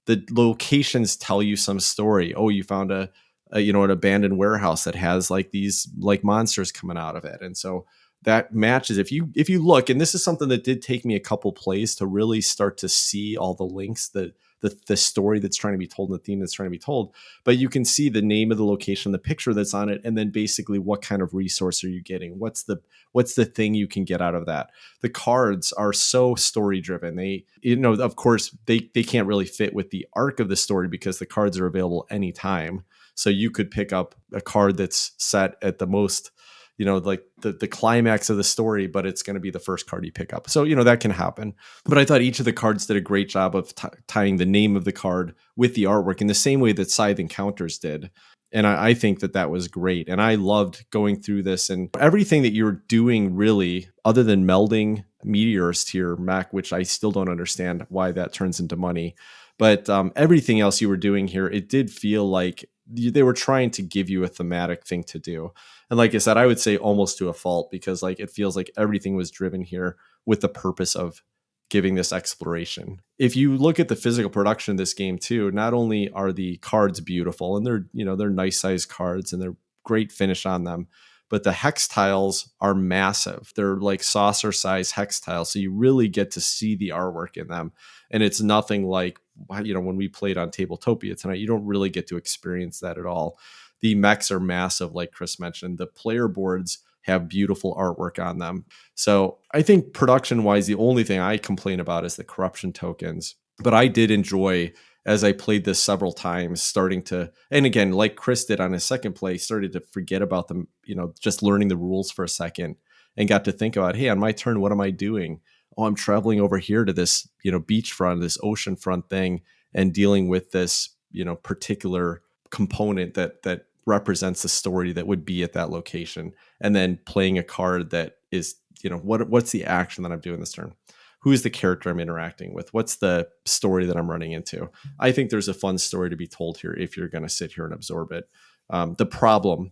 the locations tell you some story. Oh, you found an abandoned warehouse that has like these like monsters coming out of it. And so that matches. If you look, and this is something that did take me a couple plays to really start to see all the links, the story that's trying to be told and the theme that's trying to be told. But you can see the name of the location, the picture that's on it, and then basically what kind of resource are you getting? What's the thing you can get out of that? The cards are so story driven. They, of course, they can't really fit with the arc of the story because the cards are available anytime. So you could pick up a card that's set at the most, like the climax of the story, but it's going to be the first card you pick up. So, that can happen. But I thought each of the cards did a great job of tying the name of the card with the artwork in the same way that Scythe Encounters did. And I think that was great. And I loved going through this, and everything that you're doing really, other than melding meteors to your mech, which I still don't understand why that turns into money. But everything else you were doing here, it did feel like they were trying to give you a thematic thing to do. And like I said, I would say almost to a fault, because like it feels like everything was driven here with the purpose of giving this exploration. If you look at the physical production of this game too, not only are the cards beautiful, and they're nice sized cards and they're great finish on them, but the hex tiles are massive. They're like saucer size hex tiles. So you really get to see the artwork in them. And it's nothing like, when we played on Tabletopia tonight, you don't really get to experience that at all. The mechs are massive, like Chris mentioned. The player boards have beautiful artwork on them. So I think production wise, the only thing I complain about is the corruption tokens. But I did enjoy, as I played this several times, starting to, and again, like Chris did on his second play, started to forget about them, just learning the rules for a second, and got to think about, hey, on my turn, what am I doing? Oh, I'm traveling over here to this, beachfront, this oceanfront thing, and dealing with this, particular component that represents the story that would be at that location, and then playing a card that is, what's the action that I'm doing this turn? Who's the character I'm interacting with? What's the story that I'm running into? I think there's a fun story to be told here if you're going to sit here and absorb it. The problem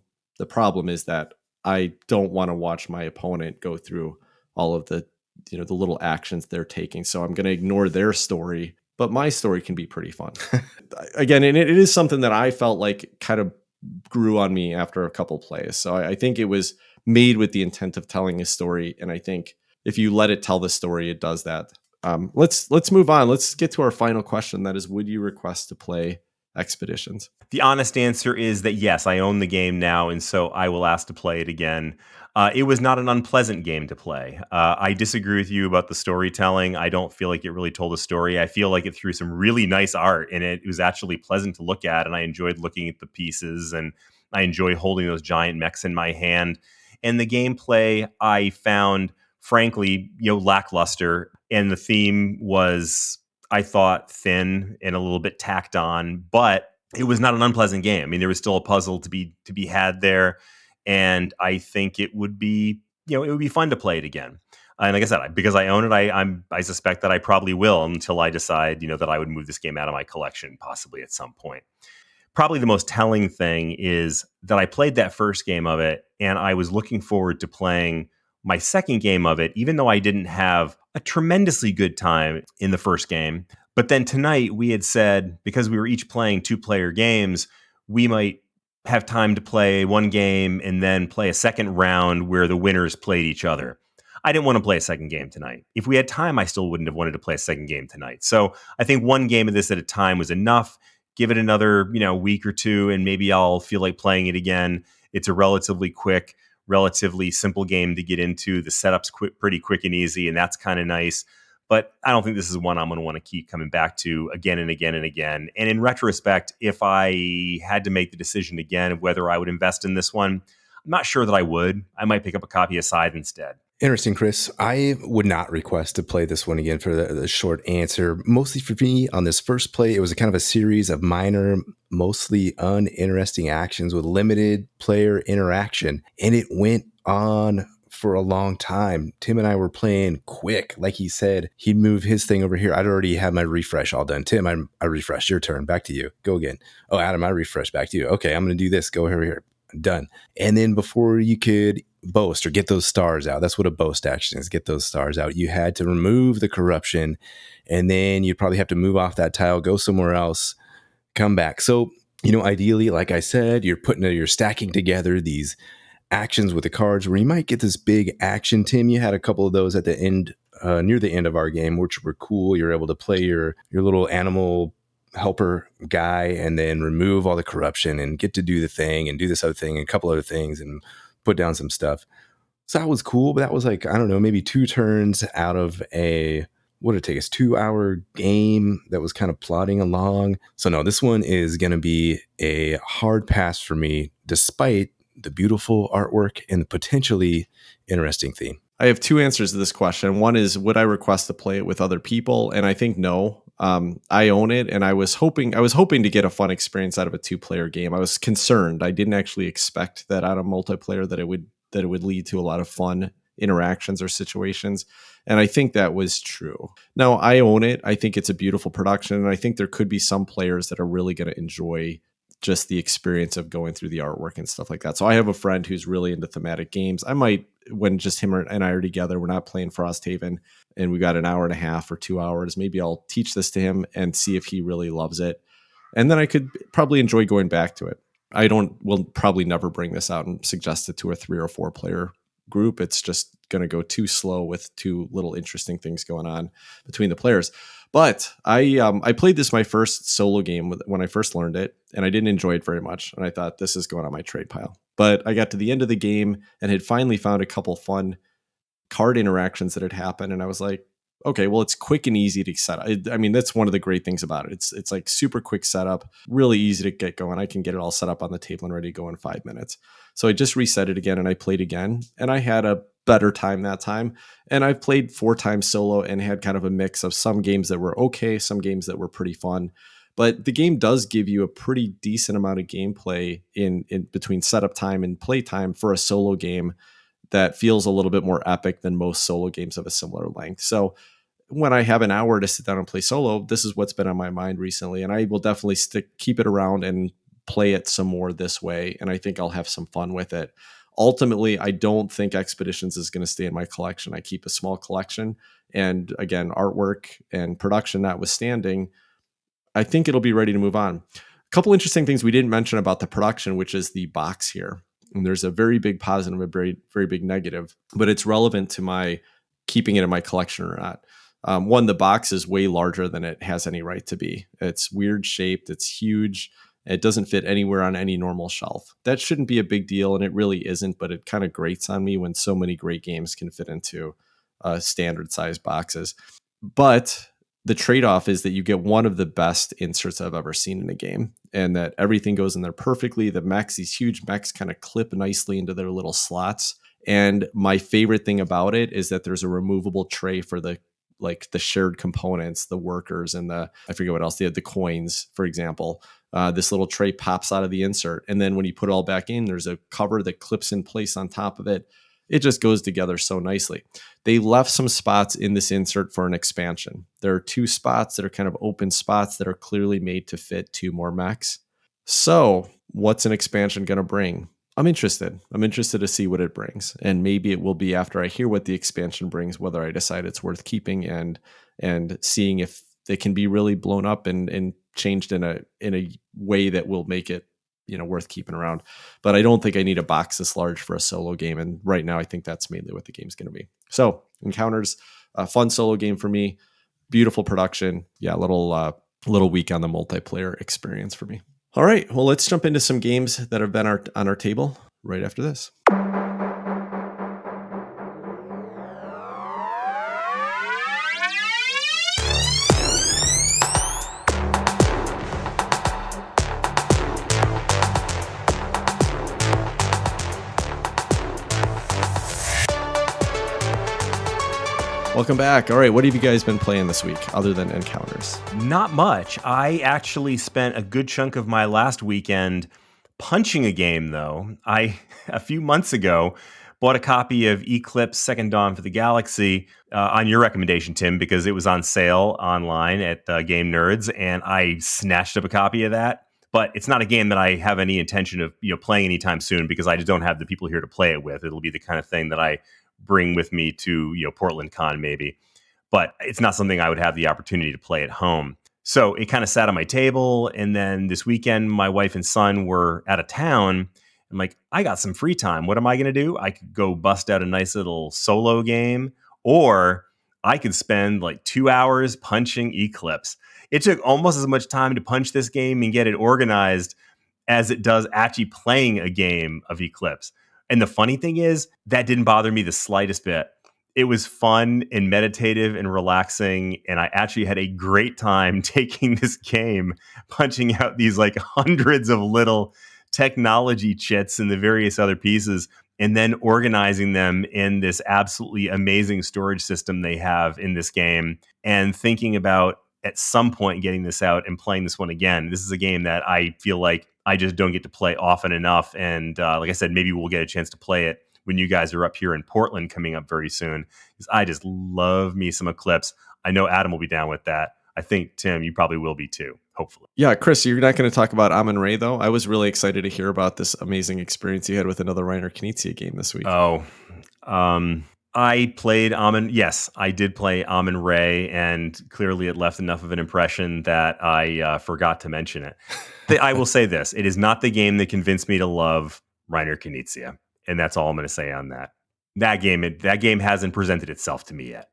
is that I don't want to watch my opponent go through all of the little actions they're taking. So I'm going to ignore their story, but my story can be pretty fun. Again, and it is something that I felt like kind of grew on me after a couple plays. So I think it was made with the intent of telling a story. And I think if you let it tell the story, it does that. Let's move on. Let's get to our final question. That is, would you request to play Expeditions? The honest answer is that yes, I own the game now, and so I will ask to play it again. It was not an unpleasant game to play. I disagree with you about the storytelling. I don't feel like it really told a story. I feel like it threw some really nice art, and it was actually pleasant to look at, and I enjoyed looking at the pieces, and I enjoy holding those giant mechs in my hand. And the gameplay I found, frankly, lackluster, and the theme was, I thought, thin and a little bit tacked on, but it was not an unpleasant game. I mean, there was still a puzzle to be had there, and I think it would be, it would be fun to play it again. And like I said, because I own it, I suspect that I probably will until I decide, that I would move this game out of my collection, possibly at some point. Probably the most telling thing is that I played that first game of it, and I was looking forward to playing my second game of it, even though I didn't have a tremendously good time in the first game. But then tonight we had said, because we were each playing 2-player games, we might have time to play one game and then play a second round where the winners played each other. I didn't want to play a second game tonight. If we had time, I still wouldn't have wanted to play a second game tonight. So I think one game of this at a time was enough. Give it another, week or two, and maybe I'll feel like playing it again. It's a relatively quick, relatively simple game to get into. The setup's pretty quick and easy, and that's kind of nice. But I don't think this is one I'm going to want to keep coming back to again and again and again. And in retrospect, if I had to make the decision again of whether I would invest in this one, I'm not sure that I would. I might pick up a copy of Scythe instead. Interesting, Chris. I would not request to play this one again for the short answer. Mostly for me, on this first play, it was a kind of a series of minor, mostly uninteresting actions with limited player interaction. And it went on for a long time. Tim and I were playing quick. Like he said, he'd move his thing over here. I'd already had my refresh all done. Tim, I refreshed. Your turn. Back to you. Go again. Oh, Adam, I refreshed. Back to you. Okay, I'm going to do this. Go over here. Done. And then before you could boast or get those stars out, that's what a boast action is, get those stars out, you had to remove the corruption, and then you'd probably have to move off that tile, go somewhere else, come back. So, ideally, like I said, you're stacking together these actions with the cards where you might get this big action. Tim, you had a couple of those at the end, near the end of our game, which were cool. You're able to play your little animal helper guy and then remove all the corruption and get to do the thing and do this other thing and a couple other things and put down some stuff. So that was cool, but that was like, I don't know, maybe 2 turns out of what did it take us, 2-hour game that was kind of plodding along. So no, this one is going to be a hard pass for me, despite the beautiful artwork and the potentially interesting theme. I have 2 answers to this question. One is, would I request to play it with other people? And I think no. I own it, and I was hoping to get a fun experience out of a 2-player game. I was concerned. I didn't actually expect that out of multiplayer that it would lead to a lot of fun interactions or situations. And I think that was true. Now, I own it. I think it's a beautiful production, and I think there could be some players that are really going to enjoy just the experience of going through the artwork and stuff like that. So I have a friend who's really into thematic games. I might, when just him and I are together, we're not playing Frosthaven, and we got an hour and a half or 2 hours, maybe I'll teach this to him and see if he really loves it. And then I could probably enjoy going back to it. We'll probably never bring this out and suggest it to a 3 or 4 player group. It's just going to go too slow with too little interesting things going on between the players. But I played this my first solo game when I first learned it, and I didn't enjoy it very much. And I thought, this is going on my trade pile. But I got to the end of the game and had finally found a couple fun card interactions that had happened. And I was like, okay, well, it's quick and easy to set up. I mean, that's one of the great things about it. It's like super quick setup, really easy to get going. I can get it all set up on the table and ready to go in 5 minutes. So I just reset it again and I played again, and I had a better time that time. And I've played 4 times solo and had kind of a mix of some games that were okay, some games that were pretty fun. But the game does give you a pretty decent amount of gameplay in between setup time and play time for a solo game that feels a little bit more epic than most solo games of a similar length. So when I have an hour to sit down and play solo, this is what's been on my mind recently. And I will definitely keep it around and play it some more this way. And I think I'll have some fun with it. Ultimately, I don't think Expeditions is going to stay in my collection. I keep a small collection. And again, artwork and production notwithstanding, I think it'll be ready to move on. A couple interesting things we didn't mention about the production, which is the box here. And there's a very big positive, a very, very big negative, but it's relevant to my keeping it in my collection or not. One, the box is way larger than it has any right to be. It's weird shaped. It's huge. It doesn't fit anywhere on any normal shelf. That shouldn't be a big deal, and it really isn't, but it kind of grates on me when so many great games can fit into standard size boxes. But the trade-off is that you get one of the best inserts I've ever seen in a game, and that everything goes in there perfectly. The mechs, these huge mechs, kind of clip nicely into their little slots. And my favorite thing about it is that there's a removable tray for the shared components, the workers, and I forget what else, the coins, for example. This little tray pops out of the insert. And then when you put it all back in, there's a cover that clips in place on top of it. It just goes together so nicely. They left some spots in this insert for an expansion. There are 2 spots that are kind of open spots that are clearly made to fit 2 more mechs. So what's an expansion going to bring? I'm interested. I'm interested to see what it brings. And maybe it will be after I hear what the expansion brings, whether I decide it's worth keeping and seeing if it can be really blown up and changed in a way that will make it, worth keeping around. But I don't think I need a box this large for a solo game. And right now I think that's mainly what the game's going to be. So Encounters, a fun solo game for me, beautiful production. Yeah. A little weak on the multiplayer experience for me. All right, well, let's jump into some games that have been on our table right after this. Welcome back. All right, what have you guys been playing this week other than Encounters? Not much. I actually spent a good chunk of my last weekend punching a game, though. A few months ago, bought a copy of Eclipse Second Dawn for the Galaxy on your recommendation, Tim, because it was on sale online at Game Nerds, and I snatched up a copy of that. But it's not a game that I have any intention of playing anytime soon, because I just don't have the people here to play it with. It'll be the kind of thing that I bring with me to Portland Con maybe, but it's not something I would have the opportunity to play at home. So it kind of sat on my table, and then this weekend my wife and son were out of town, and I'm like, I got some free time. What am I going to do? I could go bust out a nice little solo game, or I could spend like 2 hours punching Eclipse. It took almost as much time to punch this game and get it organized as it does actually playing a game of Eclipse. And the funny thing is, that didn't bother me the slightest bit. It was fun and meditative and relaxing. And I actually had a great time taking this game, punching out these like hundreds of little technology chits and the various other pieces, and then organizing them in this absolutely amazing storage system they have in this game, and thinking about at some point getting this out and playing this one again. This is a game that I feel like I just don't get to play often enough. And like I said, maybe we'll get a chance to play it when you guys are up here in Portland coming up very soon, because I just love me some Eclipse. I know Adam will be down with that. I think, Tim, you probably will be too, hopefully. Yeah, Chris, you're not going to talk about Amun-Re, though. I was really excited to hear about this amazing experience you had with another Reiner Knizia game this week. Oh, I played Yes, I did play Amun-Re, and clearly it left enough of an impression that I forgot to mention it. I will say this. It is not the game that convinced me to love Reiner Knizia, and that's all I'm going to say on that. That game hasn't presented itself to me yet.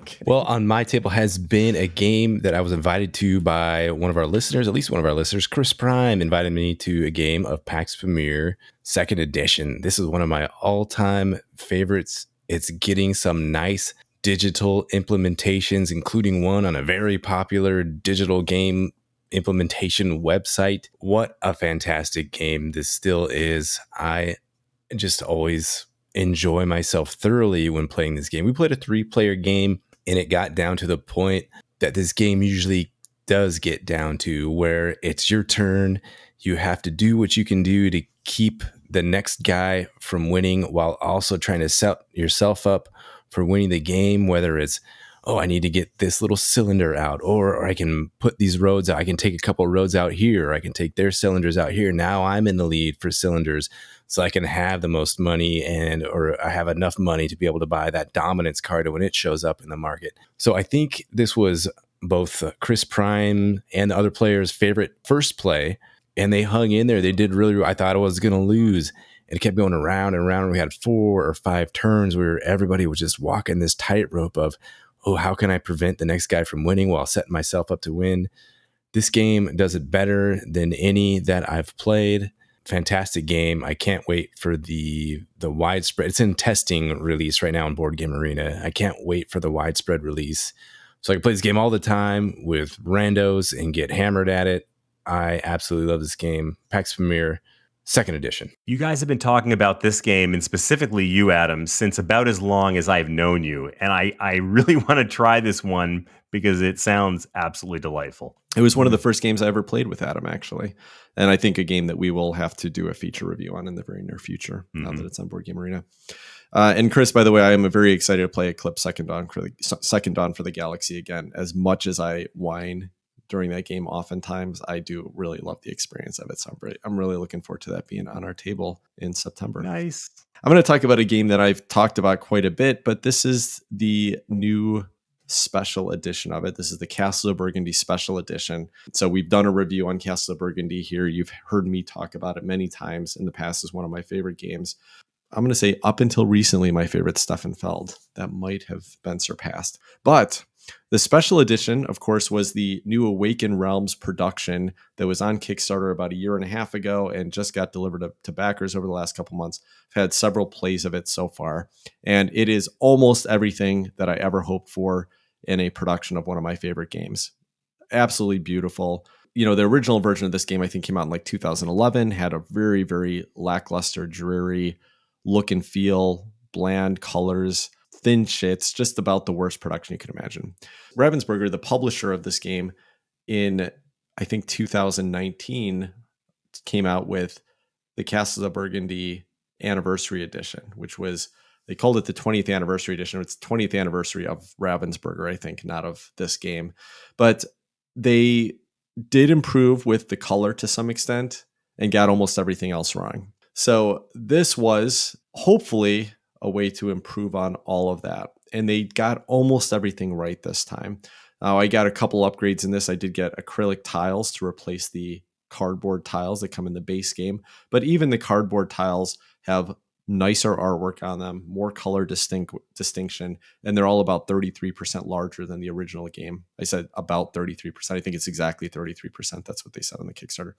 Okay. Well, on my table has been a game that I was invited to by one of our listeners, at least one of our listeners. Chris Prime invited me to a game of Pax Pamir 2nd edition. This is one of my all-time favorites. It's getting some nice digital implementations, including one on a very popular digital game implementation website. What a fantastic game this still is. I just always enjoy myself thoroughly when playing this game. We played a 3-player game, and it got down to the point that this game usually does get down to, where it's your turn. You have to do what you can do to keep the next guy from winning, while also trying to set yourself up for winning the game, whether it's, oh, I need to get this little cylinder out, or I can put these roads out. I can take a couple of roads out here, or I can take their cylinders out here. Now I'm in the lead for cylinders, so I can have the most money, or I have enough money to be able to buy that dominance card when it shows up in the market. So I think this was both Chris Prime and the other players' favorite first play, and they hung in there. They did really. I thought I was going to lose. And it kept going around and around. We had 4 or 5 turns where everybody was just walking this tightrope of, oh, how can I prevent the next guy from winning while setting myself up to win? This game does it better than any that I've played. Fantastic game. I can't wait for the widespread. It's in testing release right now on Board Game Arena. I can't wait for the widespread release, so I can play this game all the time with randos and get hammered at it. I absolutely love this game. Pax Pamir 2nd edition. You guys have been talking about this game, and specifically you, Adam, since about as long as I've known you. And I really want to try this one because it sounds absolutely delightful. It was one of the first games I ever played with Adam, actually. And I think a game that we will have to do a feature review on in the very near future, now that it's on Board Game Arena. And Chris, by the way, I am very excited to play Eclipse Second Dawn for the Galaxy again. As much as I whine during that game, oftentimes I do really love the experience of it. So I'm really looking forward to that being on our table in September. Nice. I'm going to talk about a game that I've talked about quite a bit, but this is the new special edition of it. This is the Castles of Burgundy special edition. So we've done a review on Castles of Burgundy here. You've heard me talk about it many times in the past. It's one of my favorite games. I'm going to say up until recently, my favorite Stefan Feld. That might have been surpassed. But the special edition, of course, was the new Awaken Realms production that was on Kickstarter about 1.5 years ago and just got delivered to backers over the last couple months. I've had several plays of it so far, and it is almost everything that I ever hoped for in a production of one of my favorite games. Absolutely beautiful. You know, the original version of this game, I think, came out in like 2011, had a very, very lackluster, dreary look and feel, bland colors, thin shits, just about the worst production you could imagine. Ravensburger, the publisher of this game, in I think 2019, came out with the Castles of Burgundy Anniversary Edition, which was, they called it the 20th Anniversary Edition. It's 20th anniversary of Ravensburger, I think, not of this game. But they did improve with the color to some extent and got almost everything else wrong. So this was hopefully a way to improve on all of that. And they got almost everything right this time. I got a couple upgrades in this. I did get acrylic tiles to replace the cardboard tiles that come in the base game. But even the cardboard tiles have nicer artwork on them, more color distinction, and they're all about 33% larger than the original game. I said about 33%. I think it's exactly 33%. That's what they said on the Kickstarter.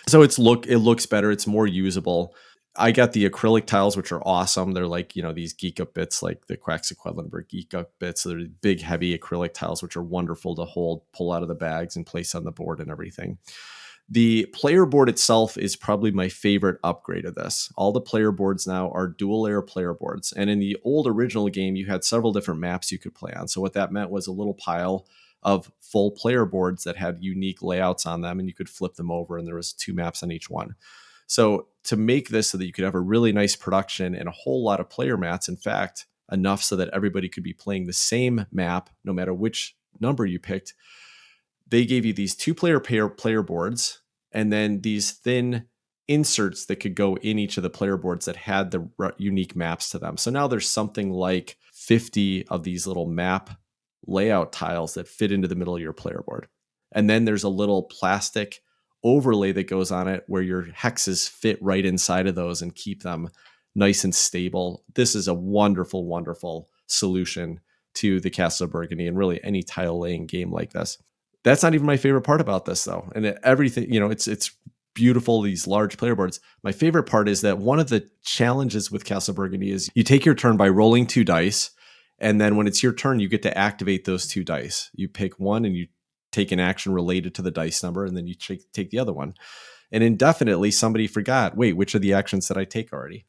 So it looks better. It's more usable. I got the acrylic tiles, which are awesome. They're like, these Geek Up bits, like the Quacks Quedlinburg Geek Up bits. So they're big, heavy acrylic tiles, which are wonderful to pull out of the bags and place on the board and everything. The player board itself is probably my favorite upgrade of this. All the player boards now are dual layer player boards. And in the old original game, you had several different maps you could play on. So what that meant was a little pile of full player boards that had unique layouts on them, and you could flip them over, and there was 2 maps on each one. So to make this so that you could have a really nice production and a whole lot of player mats, in fact, enough so that everybody could be playing the same map, no matter which number you picked, they gave you these 2-player player boards and then these thin inserts that could go in each of the player boards that had the unique maps to them. So now there's something like 50 of these little map layout tiles that fit into the middle of your player board. And then there's a little plastic overlay that goes on it where your hexes fit right inside of those and keep them nice and stable. This is a wonderful, wonderful solution to the Castles of Burgundy and really any tile laying game like this. That's not even my favorite part about this, though. And everything, it's beautiful, these large player boards. My favorite part is that one of the challenges with Castles of Burgundy is you take your turn by rolling 2 dice. And then when it's your turn, you get to activate those 2 dice. You pick one and you take an action related to the dice number, and then you take the other one. And indefinitely, somebody forgot, wait, which of the actions did I take already?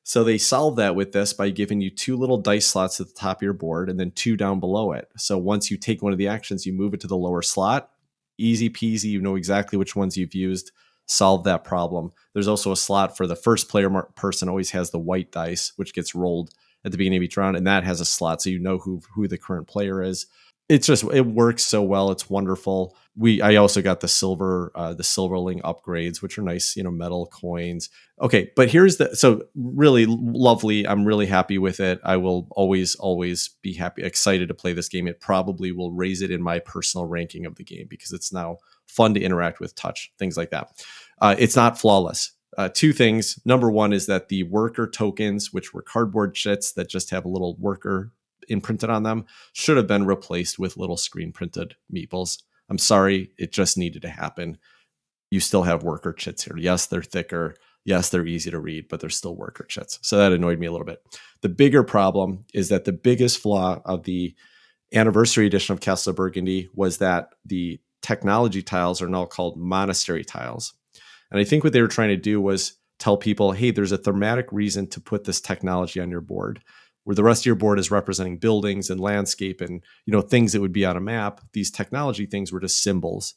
So they solved that with this by giving you 2 little dice slots at the top of your board and then 2 down below it. So once you take one of the actions, you move it to the lower slot. Easy peasy. You know exactly which ones you've used. Solve that problem. There's also a slot for the first person always has the white dice, which gets rolled at the beginning of each round. And that has a slot. So you know who the current player is. It works so well. It's wonderful. I also got the silverling upgrades, which are nice, metal coins. Okay, but so really lovely. I'm really happy with it. I will always be excited to play this game. It probably will raise it in my personal ranking of the game because it's now fun to interact with, touch, things like that. It's not flawless. 2 things. Number one is that the worker tokens, which were cardboard chits that just have a little worker imprinted on them, should have been replaced with little screen printed meeples. I'm sorry, it just needed to happen. You still have worker chits here. Yes, they're thicker. Yes, they're easy to read, but they're still worker chits. So that annoyed me a little bit. The bigger problem is that the biggest flaw of the anniversary edition of Castles of Burgundy was that the technology tiles are now called monastery tiles. And I think what they were trying to do was tell people, hey, there's a thematic reason to put this technology on your board. Where the rest of your board is representing buildings and landscape and things that would be on a map, these technology things were just symbols.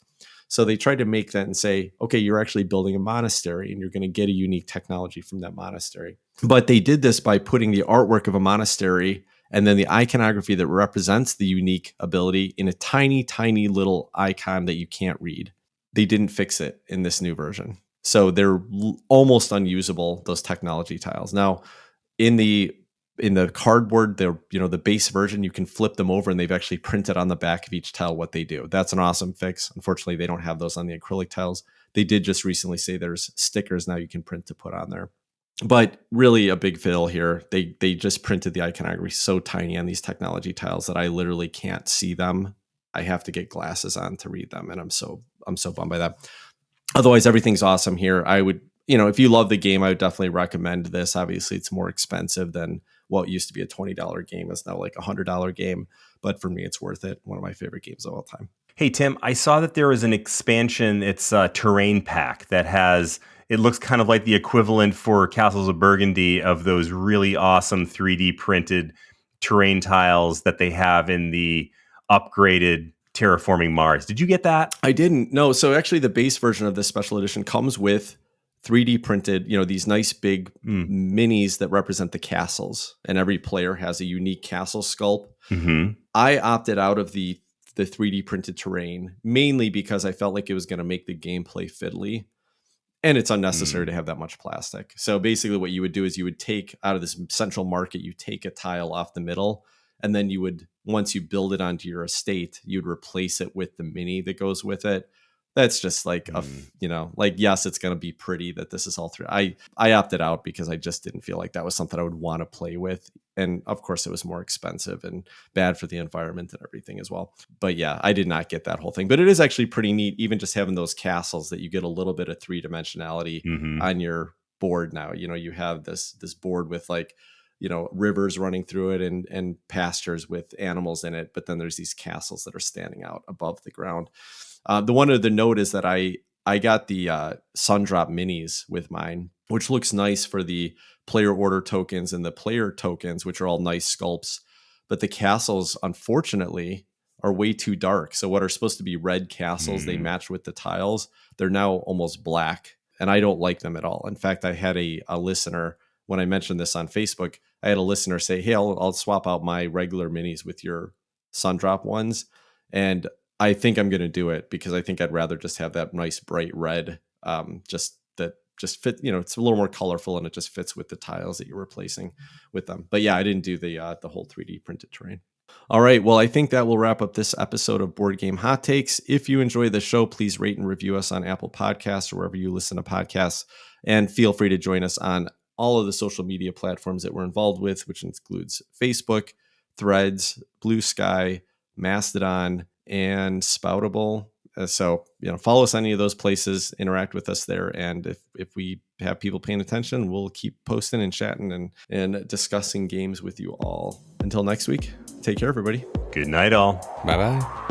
So they tried to make that and say, okay, you're actually building a monastery and you're going to get a unique technology from that monastery. But they did this by putting the artwork of a monastery and then the iconography that represents the unique ability in a tiny, tiny little icon that you can't read. They didn't fix it in this new version. So they're almost unusable, those technology tiles. Now, in the cardboard, the base version, you can flip them over and they've actually printed on the back of each tile what they do. That's an awesome fix. Unfortunately, they don't have those on the acrylic tiles. They did just recently say there's stickers now you can print to put on there. But really a big fail here. They just printed the iconography so tiny on these technology tiles that I literally can't see them. I have to get glasses on to read them, and I'm so bummed by that. Otherwise, everything's awesome here. I would, if you love the game, I would definitely recommend this. Obviously, it's more expensive than what used to be a $20 game is now like a $100 game. But for me, it's worth it. One of my favorite games of all time. Hey, Tim, I saw that there is an expansion. It's a terrain pack that it looks kind of like the equivalent for Castles of Burgundy of those really awesome 3D printed terrain tiles that they have in the upgraded Terraforming Mars. Did you get that? I didn't. No. So actually the base version of this special edition comes with 3D printed, these nice big minis that represent the castles, and every player has a unique castle sculpt. Mm-hmm. I opted out of the 3D printed terrain mainly because I felt like it was going to make the gameplay fiddly, and it's unnecessary to have that much plastic. So basically what you would do is you would take out of this central market, you take a tile off the middle, and then you would, once you build it onto your estate, you'd replace it with the mini that goes with it. That's just like like, yes, it's going to be pretty that this is all through. I opted out because I just didn't feel like that was something I would want to play with. And of course it was more expensive and bad for the environment and everything as well. But yeah, I did not get that whole thing, but it is actually pretty neat. Even just having those castles that you get a little bit of 3-dimensionality on your board. Now, you have this board with like, rivers running through it and pastures with animals in it. But then there's these castles that are standing out above the ground. The one of the note is that I got the Sundrop minis with mine, which looks nice for the player order tokens and the player tokens, which are all nice sculpts. But the castles, unfortunately, are way too dark. So what are supposed to be red castles, they match with the tiles. They're now almost black, and I don't like them at all. In fact, I had a listener, when I mentioned this on Facebook, I had a listener say, hey, I'll swap out my regular minis with your Sundrop ones. And I think I'm going to do it because I think I'd rather just have that nice bright red, just fit, it's a little more colorful and it just fits with the tiles that you're replacing with them. But yeah, I didn't do the whole 3D printed terrain. All right. Well, I think that will wrap up this episode of Board Game Hot Takes. If you enjoy the show, please rate and review us on Apple Podcasts or wherever you listen to podcasts. And feel free to join us on all of the social media platforms that we're involved with, which includes Facebook, Threads, Blue Sky, Mastodon, and Spoutable. So, follow us on any of those places, interact with us there. And if we have people paying attention, we'll keep posting and chatting and discussing games with you all. Until next week, take care, everybody. Good night, all. Bye-bye.